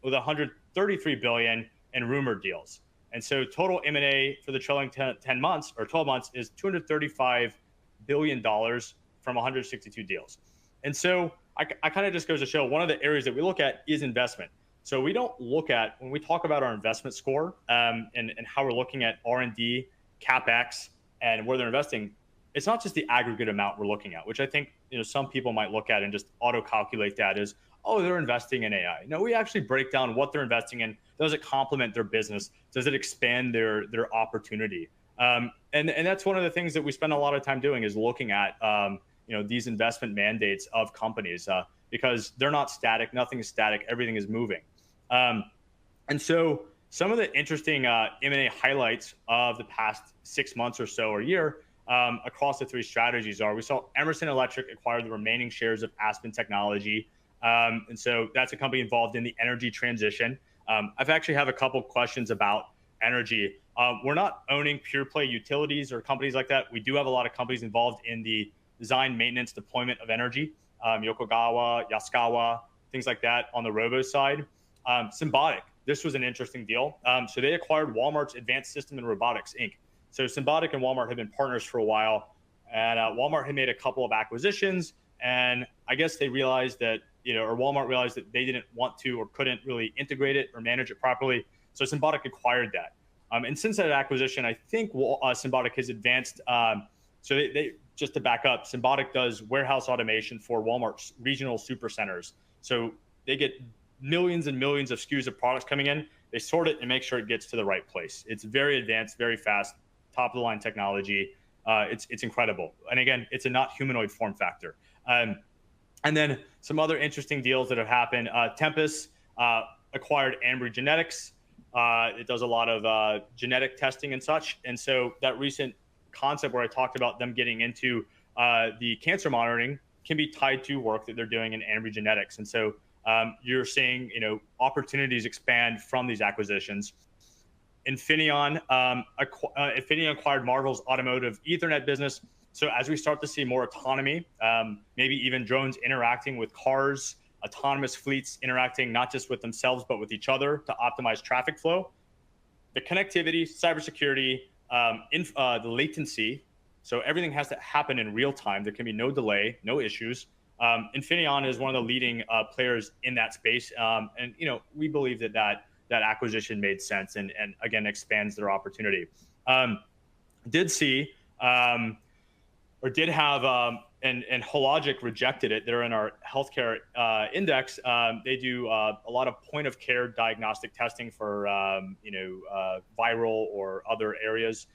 [SPEAKER 1] with 133 billion in rumored deals. And so total M&A for the trailing 10 months or 12 months is $235 billion from 162 deals. And so I kind of just goes to show one of the areas that we look at is investment. So we don't look at, when we talk about our investment score and how we're looking at R&D, CapEx, and where they're investing, it's not just the aggregate amount we're looking at, which I think some people might look at and just auto-calculate that as, oh, they're investing in AI. No, we actually break down what they're investing in. Does it complement their business? Does it expand their opportunity? And that's one of the things that we spend a lot of time doing is looking at these investment mandates of companies because they're not static. Nothing is static. Everything is moving. And so some of the interesting M&A highlights of the past 6 months or so or year across the three strategies are, we saw Emerson Electric acquire the remaining shares of Aspen Technology. And so that's a company involved in the energy transition. I've actually have a couple questions about energy. We're not owning pure play utilities or companies like that. We do have a lot of companies involved in the design, maintenance, deployment of energy, Yokogawa, Yaskawa, things like that on the Robo side. Symbotic, this was an interesting deal. So they acquired Walmart's Advanced System and Robotics, Inc. So Symbotic and Walmart have been partners for a while, and Walmart had made a couple of acquisitions, and I guess they realized that, or Walmart realized that they didn't want to or couldn't really integrate it or manage it properly. So Symbotic acquired that. And since that acquisition, I think Symbotic has advanced. So they just to back up, Symbotic does warehouse automation for Walmart's regional supercenters. So they get millions and millions of SKUs of products coming in. They sort it and make sure it gets to the right place. It's very advanced, very fast, top of the line technology. It's incredible. And again, it's a not humanoid form factor. And then some other interesting deals that have happened. Tempus acquired Ambry Genetics. It does a lot of genetic testing and such. And so that recent concept where I talked about them getting into the cancer monitoring can be tied to work that they're doing in Ambry Genetics. And so you're seeing, opportunities expand from these acquisitions. Infineon acquired Marvell's automotive Ethernet business. So as we start to see more autonomy, maybe even drones interacting with cars, autonomous fleets interacting not just with themselves, but with each other to optimize traffic flow, the connectivity, cybersecurity, the latency. So everything has to happen in real time. There can be no delay, no issues. Infineon is one of the leading players in that space. And, we believe that acquisition made sense and again, expands their opportunity. Did see, or did have, and Hologic rejected it. They're in our healthcare index. They do a lot of point of care diagnostic testing for viral or other areas.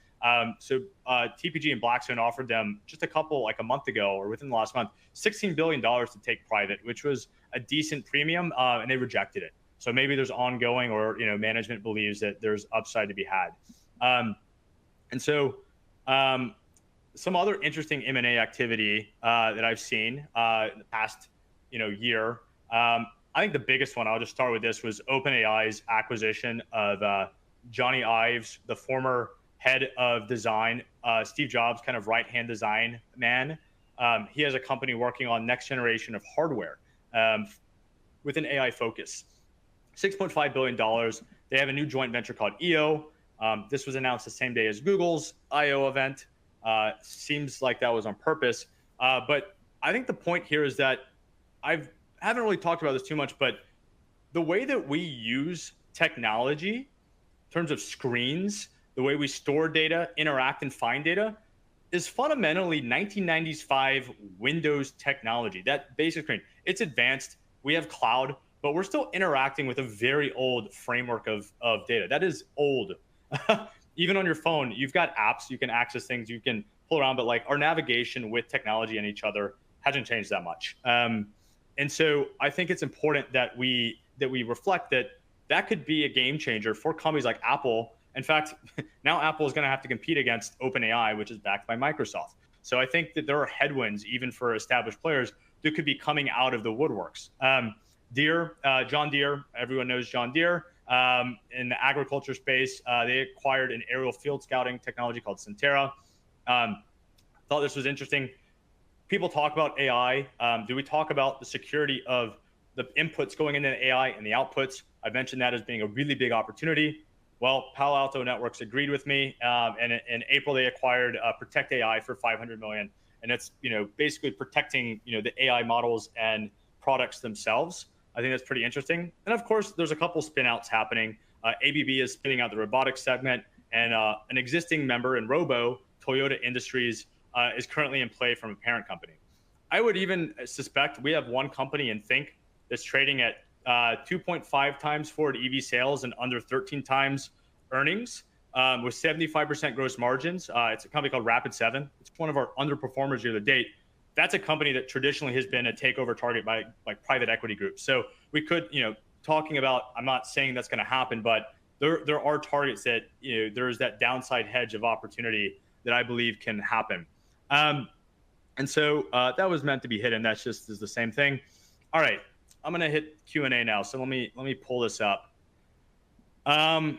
[SPEAKER 1] So TPG and Blackstone offered them just a month ago or within the last month, $16 billion to take private, which was a decent premium, and they rejected it. So maybe there's ongoing, or management believes that there's upside to be had. And so some other interesting M&A activity that I've seen in the past year. I think the biggest one, I'll just start with this, was OpenAI's acquisition of Johnny Ives, the former head of design, Steve Jobs' kind of right-hand design man. He has a company working on next generation of hardware with an AI focus. $6.5 billion. They have a new joint venture called EO. This was announced the same day as Google's I/O event. Seems like that was on purpose. But I think the point here is that haven't really talked about this too much, but the way that we use technology in terms of screens, the way we store data, interact, and find data is fundamentally 1995 Windows technology. That basic screen, it's advanced. We have cloud, but we're still interacting with a very old framework of data. That is old. Even on your phone, you've got apps, you can access things, you can pull around, but like our navigation with technology and each other hasn't changed that much. And so I think it's important that we reflect that could be a game changer for companies like Apple. In fact, now Apple is going to have to compete against OpenAI, which is backed by Microsoft. So I think that there are headwinds even for established players that could be coming out of the woodworks. John Deere, everyone knows John Deere. In the agriculture space, they acquired an aerial field scouting technology called Centera. Thought this was interesting. People talk about AI. Do we talk about the security of the inputs going into the AI and the outputs? I mentioned that as being a really big opportunity. Well, Palo Alto Networks agreed with me, and in April they acquired Protect AI for $500 million, and it's basically protecting the AI models and products themselves. I think that's pretty interesting. And of course, there's a couple spin-outs happening. ABB is spinning out the robotics segment, and an existing member in Robo, Toyota Industries, is currently in play from a parent company. I would even suspect we have one company in Think that's trading at 2.5 times forward EV sales and under 13 times earnings, with 75% gross margins. It's a company called Rapid7. It's one of our underperformers year to date. That's a company that traditionally has been a takeover target by private equity groups. So we could, talking about, I'm not saying that's going to happen, but there are targets that, there's that downside hedge of opportunity that I believe can happen. And so that was meant to be hidden. That's just is the same thing. All right, I'm going to hit Q&A now. So let me pull this up. Does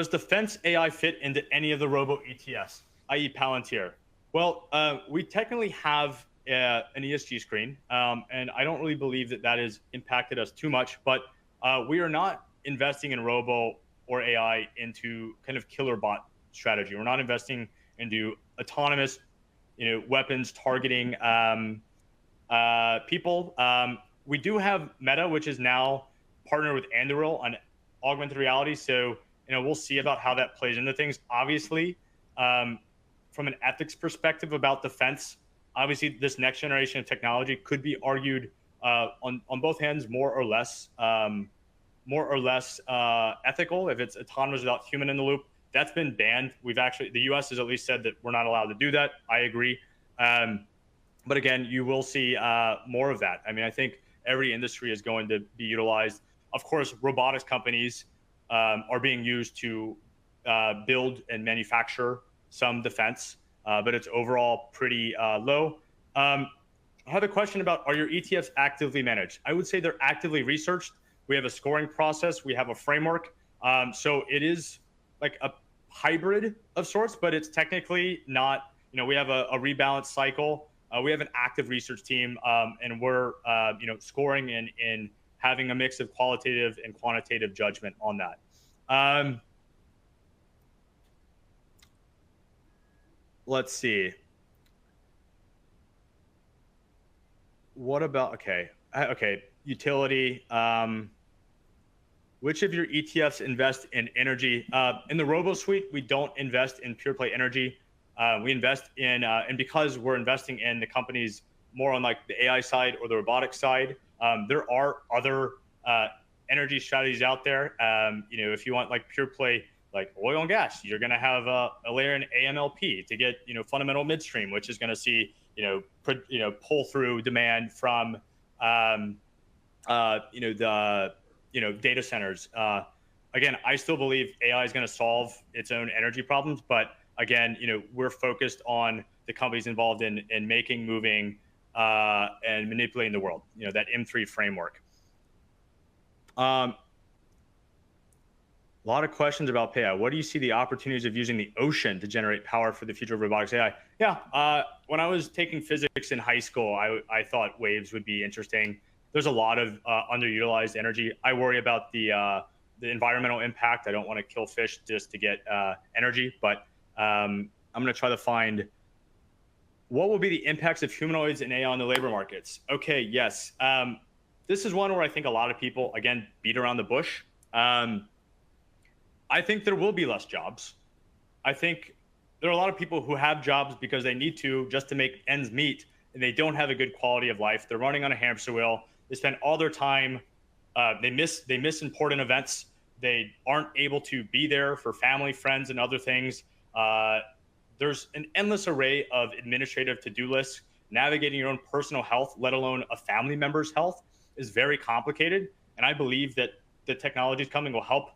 [SPEAKER 1] defense AI fit into any of the robo ETFs, i.e. Palantir? Well, we technically have an ESG screen, and I don't really believe that has impacted us too much, but we are not investing in robo or AI into kind of killer bot strategy. We're not investing into autonomous, weapons targeting people. We do have Meta, which is now partnered with Anduril on augmented reality. So, we'll see about how that plays into things. Obviously, from an ethics perspective about defense, obviously this next generation of technology could be argued on both hands more or less ethical. If it's autonomous without human in the loop, that's been banned. The U.S. has at least said that we're not allowed to do that. I agree. But again, you will see more of that. I mean, I think every industry is going to be utilized. Of course, robotics companies are being used to build and manufacture some defense. but it's overall pretty low. I have a question about, are your ETFs actively managed? I would say they're actively researched. We have a scoring process. We have a framework. So it is like a hybrid of sorts, but it's technically not, we have a rebalance cycle. We have an active research team, and we're, scoring and having a mix of qualitative and quantitative judgment on that. Let's see. What about, okay, utility. Which of your ETFs invest in energy? In the Robo suite, we don't invest in pure play energy. We invest in, and because we're investing in the companies more on like the AI side or the robotics side, there are other energy strategies out there. If you want like pure play, like oil and gas, you're going to have a layer in AMLP to get, fundamental midstream, which is going to see, pull through demand from, the data centers. Again, I still believe AI is going to solve its own energy problems, but again, we're focused on the companies involved in making, moving, and manipulating the world. That M3 framework. A lot of questions about AI. What do you see the opportunities of using the ocean to generate power for the future of robotics AI? Yeah, when I was taking physics in high school, I thought waves would be interesting. There's a lot of underutilized energy. I worry about the environmental impact. I don't want to kill fish just to get energy, but I'm going to try to find what will be the impacts of humanoids and AI on the labor markets. Okay, yes. This is one where I think a lot of people, again, beat around the bush. I think there will be less jobs. I think there are a lot of people who have jobs because they need to just to make ends meet, and they don't have a good quality of life. They're running on a hamster wheel. They spend all their time. They miss important events. They aren't able to be there for family, friends, and other things. There's an endless array of administrative to-do lists. Navigating your own personal health, let alone a family member's health, is very complicated. And I believe that the technologies coming will help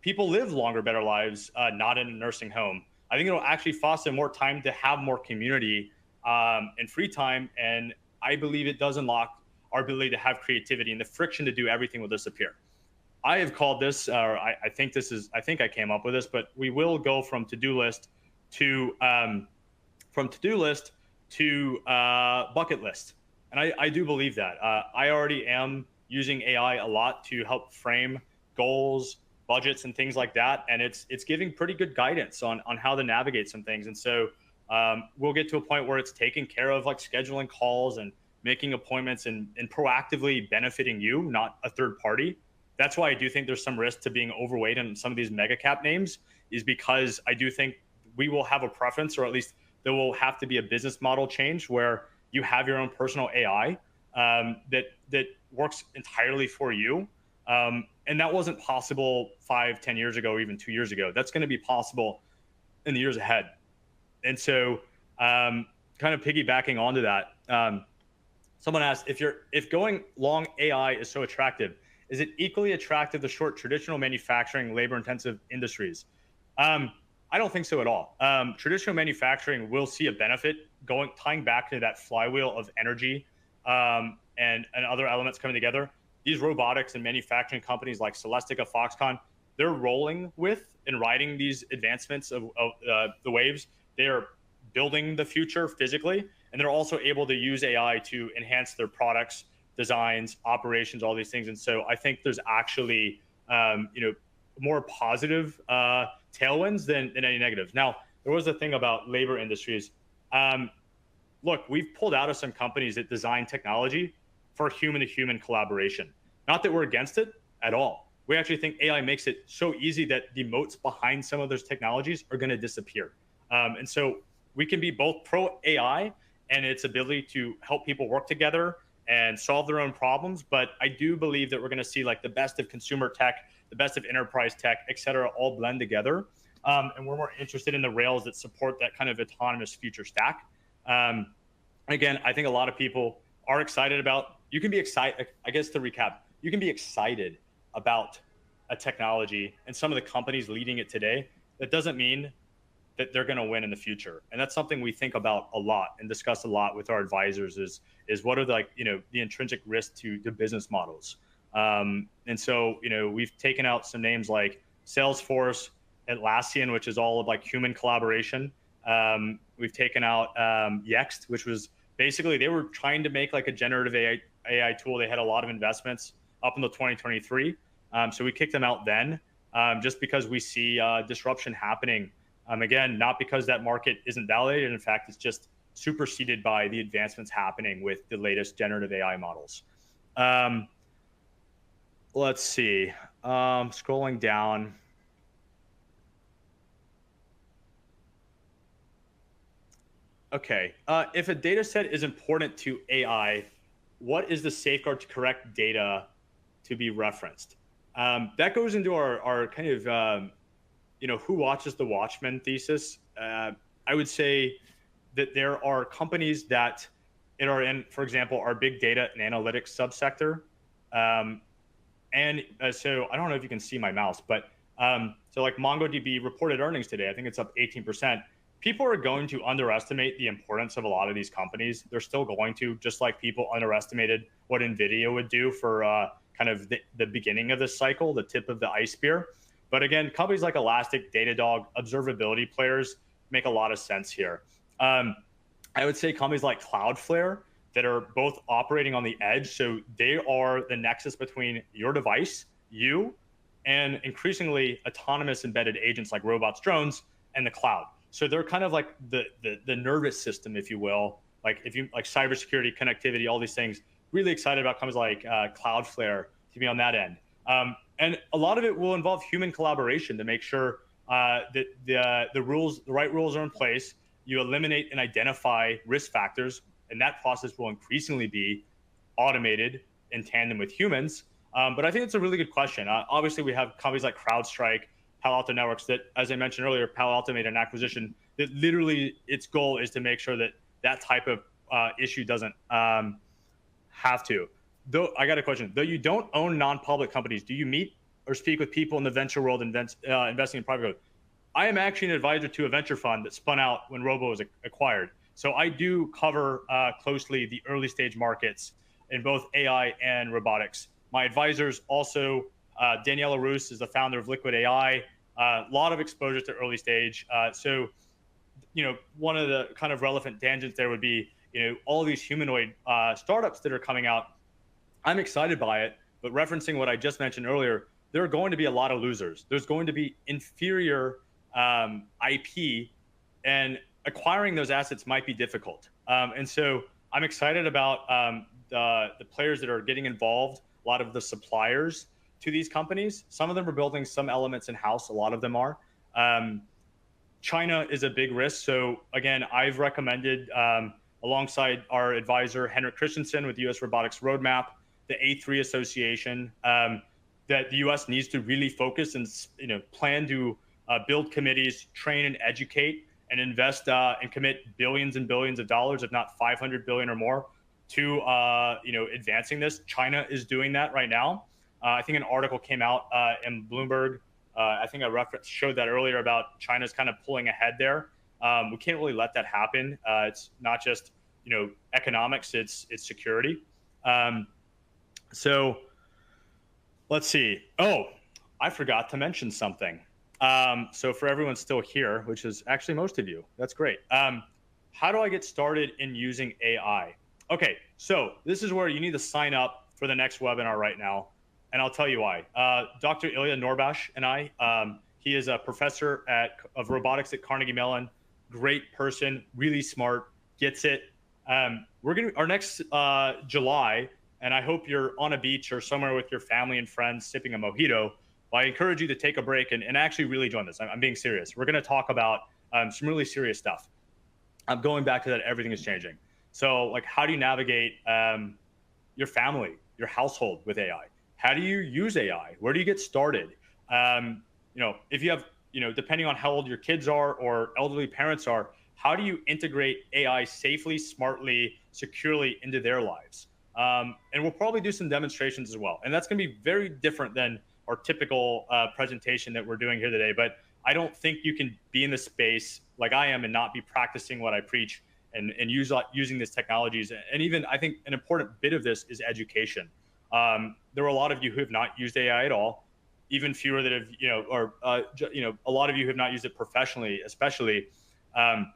[SPEAKER 1] people live longer, better lives, not in a nursing home. I think it'll actually foster more time to have more community and free time. And I believe it does unlock our ability to have creativity, and the friction to do everything will disappear. I have called this, or I think I came up with this, but we will go from to-do list to bucket list. And I do believe that. I already am using AI a lot to help frame goals, budgets, and things like that. And it's giving pretty good guidance on how to navigate some things. And so we'll get to a point where it's taking care of like scheduling calls and making appointments and proactively benefiting you, not a third party. That's why I do think there's some risk to being overweight in some of these mega cap names, is because I do think we will have a preference, or at least there will have to be a business model change where you have your own personal AI that works entirely for you. And that wasn't possible 5-10 years ago, or even 2 years ago. That's going to be possible in the years ahead. And so kind of piggybacking onto that, someone asked, if going long AI is so attractive, is it equally attractive to short traditional manufacturing, labor-intensive industries? I don't think so at all. Traditional manufacturing will see a benefit tying back to that flywheel of energy and other elements coming together. These robotics and manufacturing companies like Celestica, Foxconn, they're rolling with and riding these advancements of the waves. They're building the future physically, and they're also able to use AI to enhance their products, designs, operations, all these things. And so I think there's actually more positive tailwinds than any negatives. Now, there was a thing about labor industries. Look, we've pulled out of some companies that design technology for human-to-human collaboration. Not that we're against it at all. We actually think AI makes it so easy that the moats behind some of those technologies are going to disappear. And so we can be both pro-AI and its ability to help people work together and solve their own problems. But I do believe that we're going to see like the best of consumer tech, the best of enterprise tech, et cetera, all blend together. And we're more interested in the rails that support that kind of autonomous future stack. Again, I think a lot of people are excited about, you can be excited, I guess to recap, you can be excited about a technology and some of the companies leading it today. That doesn't mean that they're going to win in the future. And that's something we think about a lot and discuss a lot with our advisors is what are the, like, the intrinsic risk to business models. And so, we've taken out some names like Salesforce, Atlassian, which is all of like human collaboration. We've taken out Yext, which was basically, they were trying to make like a generative AI tool. They had a lot of investments up until 2023. So we kicked them out then, just because we see disruption happening. Again, not because that market isn't validated. In fact, it's just superseded by the advancements happening with the latest generative AI models. Let's see. Scrolling down. Okay. If a data set is important to AI, what is the safeguard to correct data to be referenced? That goes into our kind of, who watches the Watchmen thesis. I would say that there are companies that are in, for example, our big data and analytics subsector. So I don't know if you can see my mouse, but so like MongoDB reported earnings today. I think it's up 18%. People are going to underestimate the importance of a lot of these companies. They're still going to, just like people underestimated what NVIDIA would do for kind of the beginning of this cycle, the tip of the ice spear. But again, companies like Elastic, Datadog, observability players make a lot of sense here. I would say companies like Cloudflare that are both operating on the edge. So they are the nexus between your device, you, and increasingly autonomous embedded agents like robots, drones, and the cloud. So they're kind of like the nervous system, if you will, like cybersecurity, connectivity, all these things. Really excited about companies like Cloudflare to be on that end. And a lot of it will involve human collaboration to make sure that the right rules are in place. You eliminate and identify risk factors, and that process will increasingly be automated in tandem with humans. But I think it's a really good question. Obviously, we have companies like CrowdStrike, Palo Alto Networks that, as I mentioned earlier, Palo Alto made an acquisition that literally its goal is to make sure that that type of issue doesn't have to. Though I got a question. Though you don't own non-public companies, do you meet or speak with people in the venture world investing in private growth? I am actually an advisor to a venture fund that spun out when Robo was acquired. So I do cover closely the early stage markets in both AI and robotics. My advisors also, Daniela Roos is the founder of Liquid AI, a lot of exposure to early stage. So, one of the kind of relevant tangents there would be, all these humanoid startups that are coming out. I'm excited by it, but referencing what I just mentioned earlier, there are going to be a lot of losers. There's going to be inferior IP, and acquiring those assets might be difficult. And so I'm excited about the players that are getting involved, a lot of the suppliers to these companies. Some of them are building some elements in-house. A lot of them are. China is a big risk. So again, I've recommended, alongside our advisor, Henrik Christensen with the US Robotics Roadmap, the A3 Association, that the US needs to really focus and plan to build committees, train and educate, and invest and commit billions and billions of dollars, if not 500 billion or more, to advancing this. China is doing that right now. I think an article came out in Bloomberg. I think a reference showed that earlier about China's kind of pulling ahead there. We can't really let that happen. It's not just economics; it's security. So let's see. Oh, I forgot to mention something. So for everyone still here, which is actually most of you, that's great. How do I get started in using AI? Okay, so this is where you need to sign up for the next webinar right now, and I'll tell you why. Dr. Ilya Norbash and I, he is a professor of robotics at Carnegie Mellon, great person, really smart, gets it. We're gonna our next July, and I hope you're on a beach or somewhere with your family and friends sipping a mojito. Well, I encourage you to take a break and actually really join this. I'm being serious. We're going to talk about some really serious stuff. I'm going back to that. Everything is changing. So, like, how do you navigate your family, your household with AI? How do you use AI? Where do you get started? If you have, depending on how old your kids are or elderly parents are, how do you integrate AI safely, smartly, securely into their lives? And we'll probably do some demonstrations as well. And that's going to be very different than our typical presentation that we're doing here today. But I don't think you can be in the space like I am and not be practicing what I preach and using these technologies. And even I think an important bit of this is education. There were a lot of you who have not used AI at all, even fewer that have, or a lot of you have not used it professionally, especially. Um,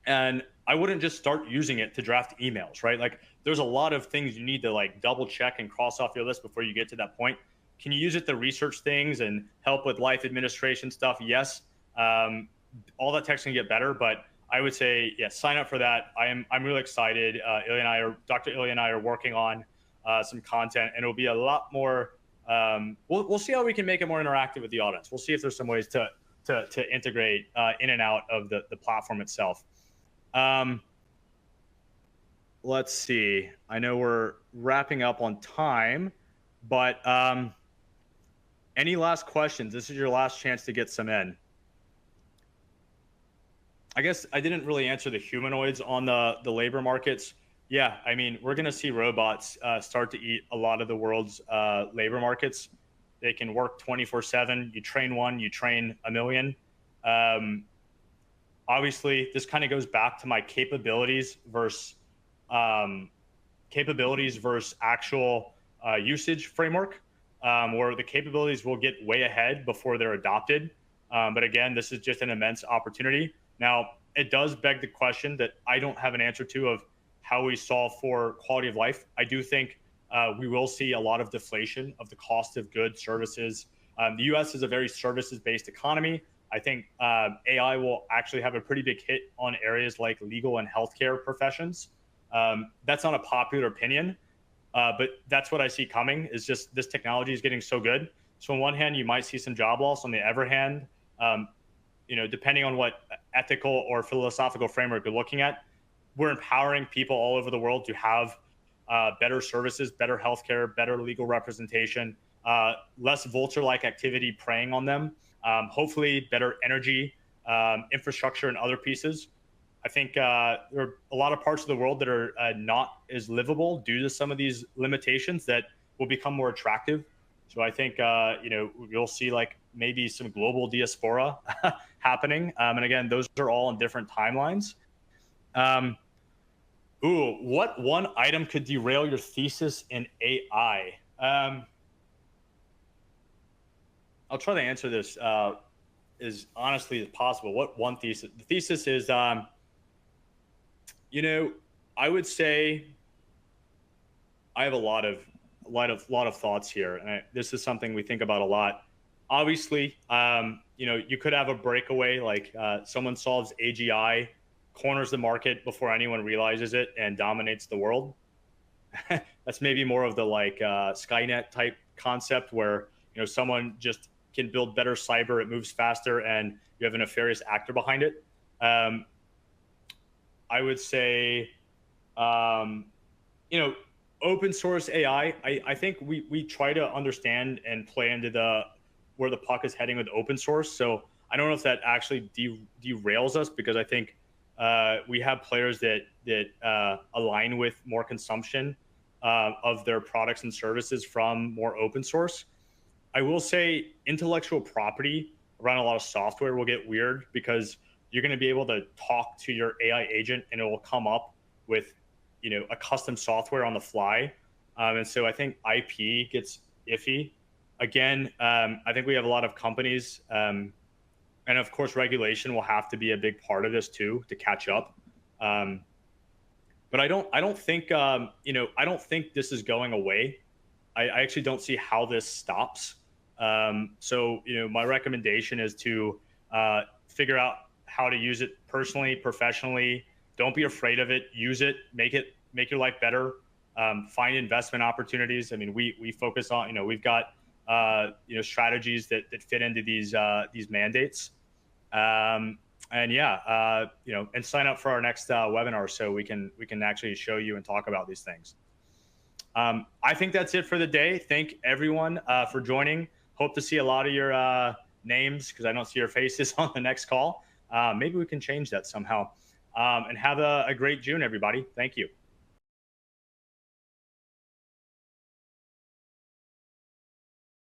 [SPEAKER 1] and I wouldn't just start using it to draft emails, right? Like there's a lot of things you need to like double check and cross off your list before you get to that point. Can you use it to research things and help with life administration stuff? Yes. All that tech's gonna get better, but I would say, yeah, sign up for that. I'm really excited. Dr. Ilya and I are working on some content, and it'll be a lot more. We'll see how we can make it more interactive with the audience. We'll see if there's some ways to integrate in and out of the platform itself. Let's see. I know we're wrapping up on time, but any last questions? This is your last chance to get some in. I guess I didn't really answer the humanoids on the labor markets. Yeah, I mean, we're going to see robots start to eat a lot of the world's labor markets. They can work 24/7. You train one, you train a million. Obviously, this kind of goes back to my capabilities versus actual usage framework, where the capabilities will get way ahead before they're adopted. But again, this is just an immense opportunity. Now, it does beg the question that I don't have an answer to of how we solve for quality of life. I do think we will see a lot of deflation of the cost of goods, services. The U.S. is a very services-based economy. I think AI will actually have a pretty big hit on areas like legal and healthcare professions. That's not a popular opinion, but that's what I see coming. Is just this technology is getting so good. So on one hand, you might see some job loss. On the other hand, depending on what ethical or philosophical framework you're looking at, we're empowering people all over the world to have better services, better healthcare, better legal representation, less vulture-like activity preying on them. Hopefully, better energy, infrastructure, and other pieces. I think there are a lot of parts of the world that are not as livable due to some of these limitations that will become more attractive. So I think you'll see like maybe some global diaspora happening. And again, those are all in different timelines. What one item could derail your thesis in AI? I'll try to answer this as honestly as possible. What one thesis? The thesis is, I would say I have a lot of thoughts here, and this is something we think about a lot. Obviously, you could have a breakaway, like someone solves AGI, corners the market before anyone realizes it, and dominates the world. That's maybe more of the like Skynet type concept, where someone just can build better cyber, it moves faster, and you have a nefarious actor behind it. I would say, open source AI. I think we try to understand and play into where the puck is heading with open source. So I don't know if that actually derails us, because I think we have players that align with more consumption of their products and services from more open source. I will say intellectual property around a lot of software will get weird, because you're going to be able to talk to your AI agent and it will come up with a custom software on the fly. And so I think IP gets iffy. Again, I think we have a lot of companies, and of course regulation will have to be a big part of this too, to catch up. But I don't think this is going away. I actually don't see how this stops. So my recommendation is to figure out how to use it personally, professionally. Don't be afraid of it. Use it. Make your life better. Find investment opportunities. I mean, we focus on, we've got strategies that fit into these mandates. And yeah, and sign up for our next webinar so we can actually show you and talk about these things. I think that's it for the day. Thank everyone for joining. Hope to see a lot of your names, because I don't see your faces on the next call. Maybe we can change that somehow. And have a great June, everybody. Thank you.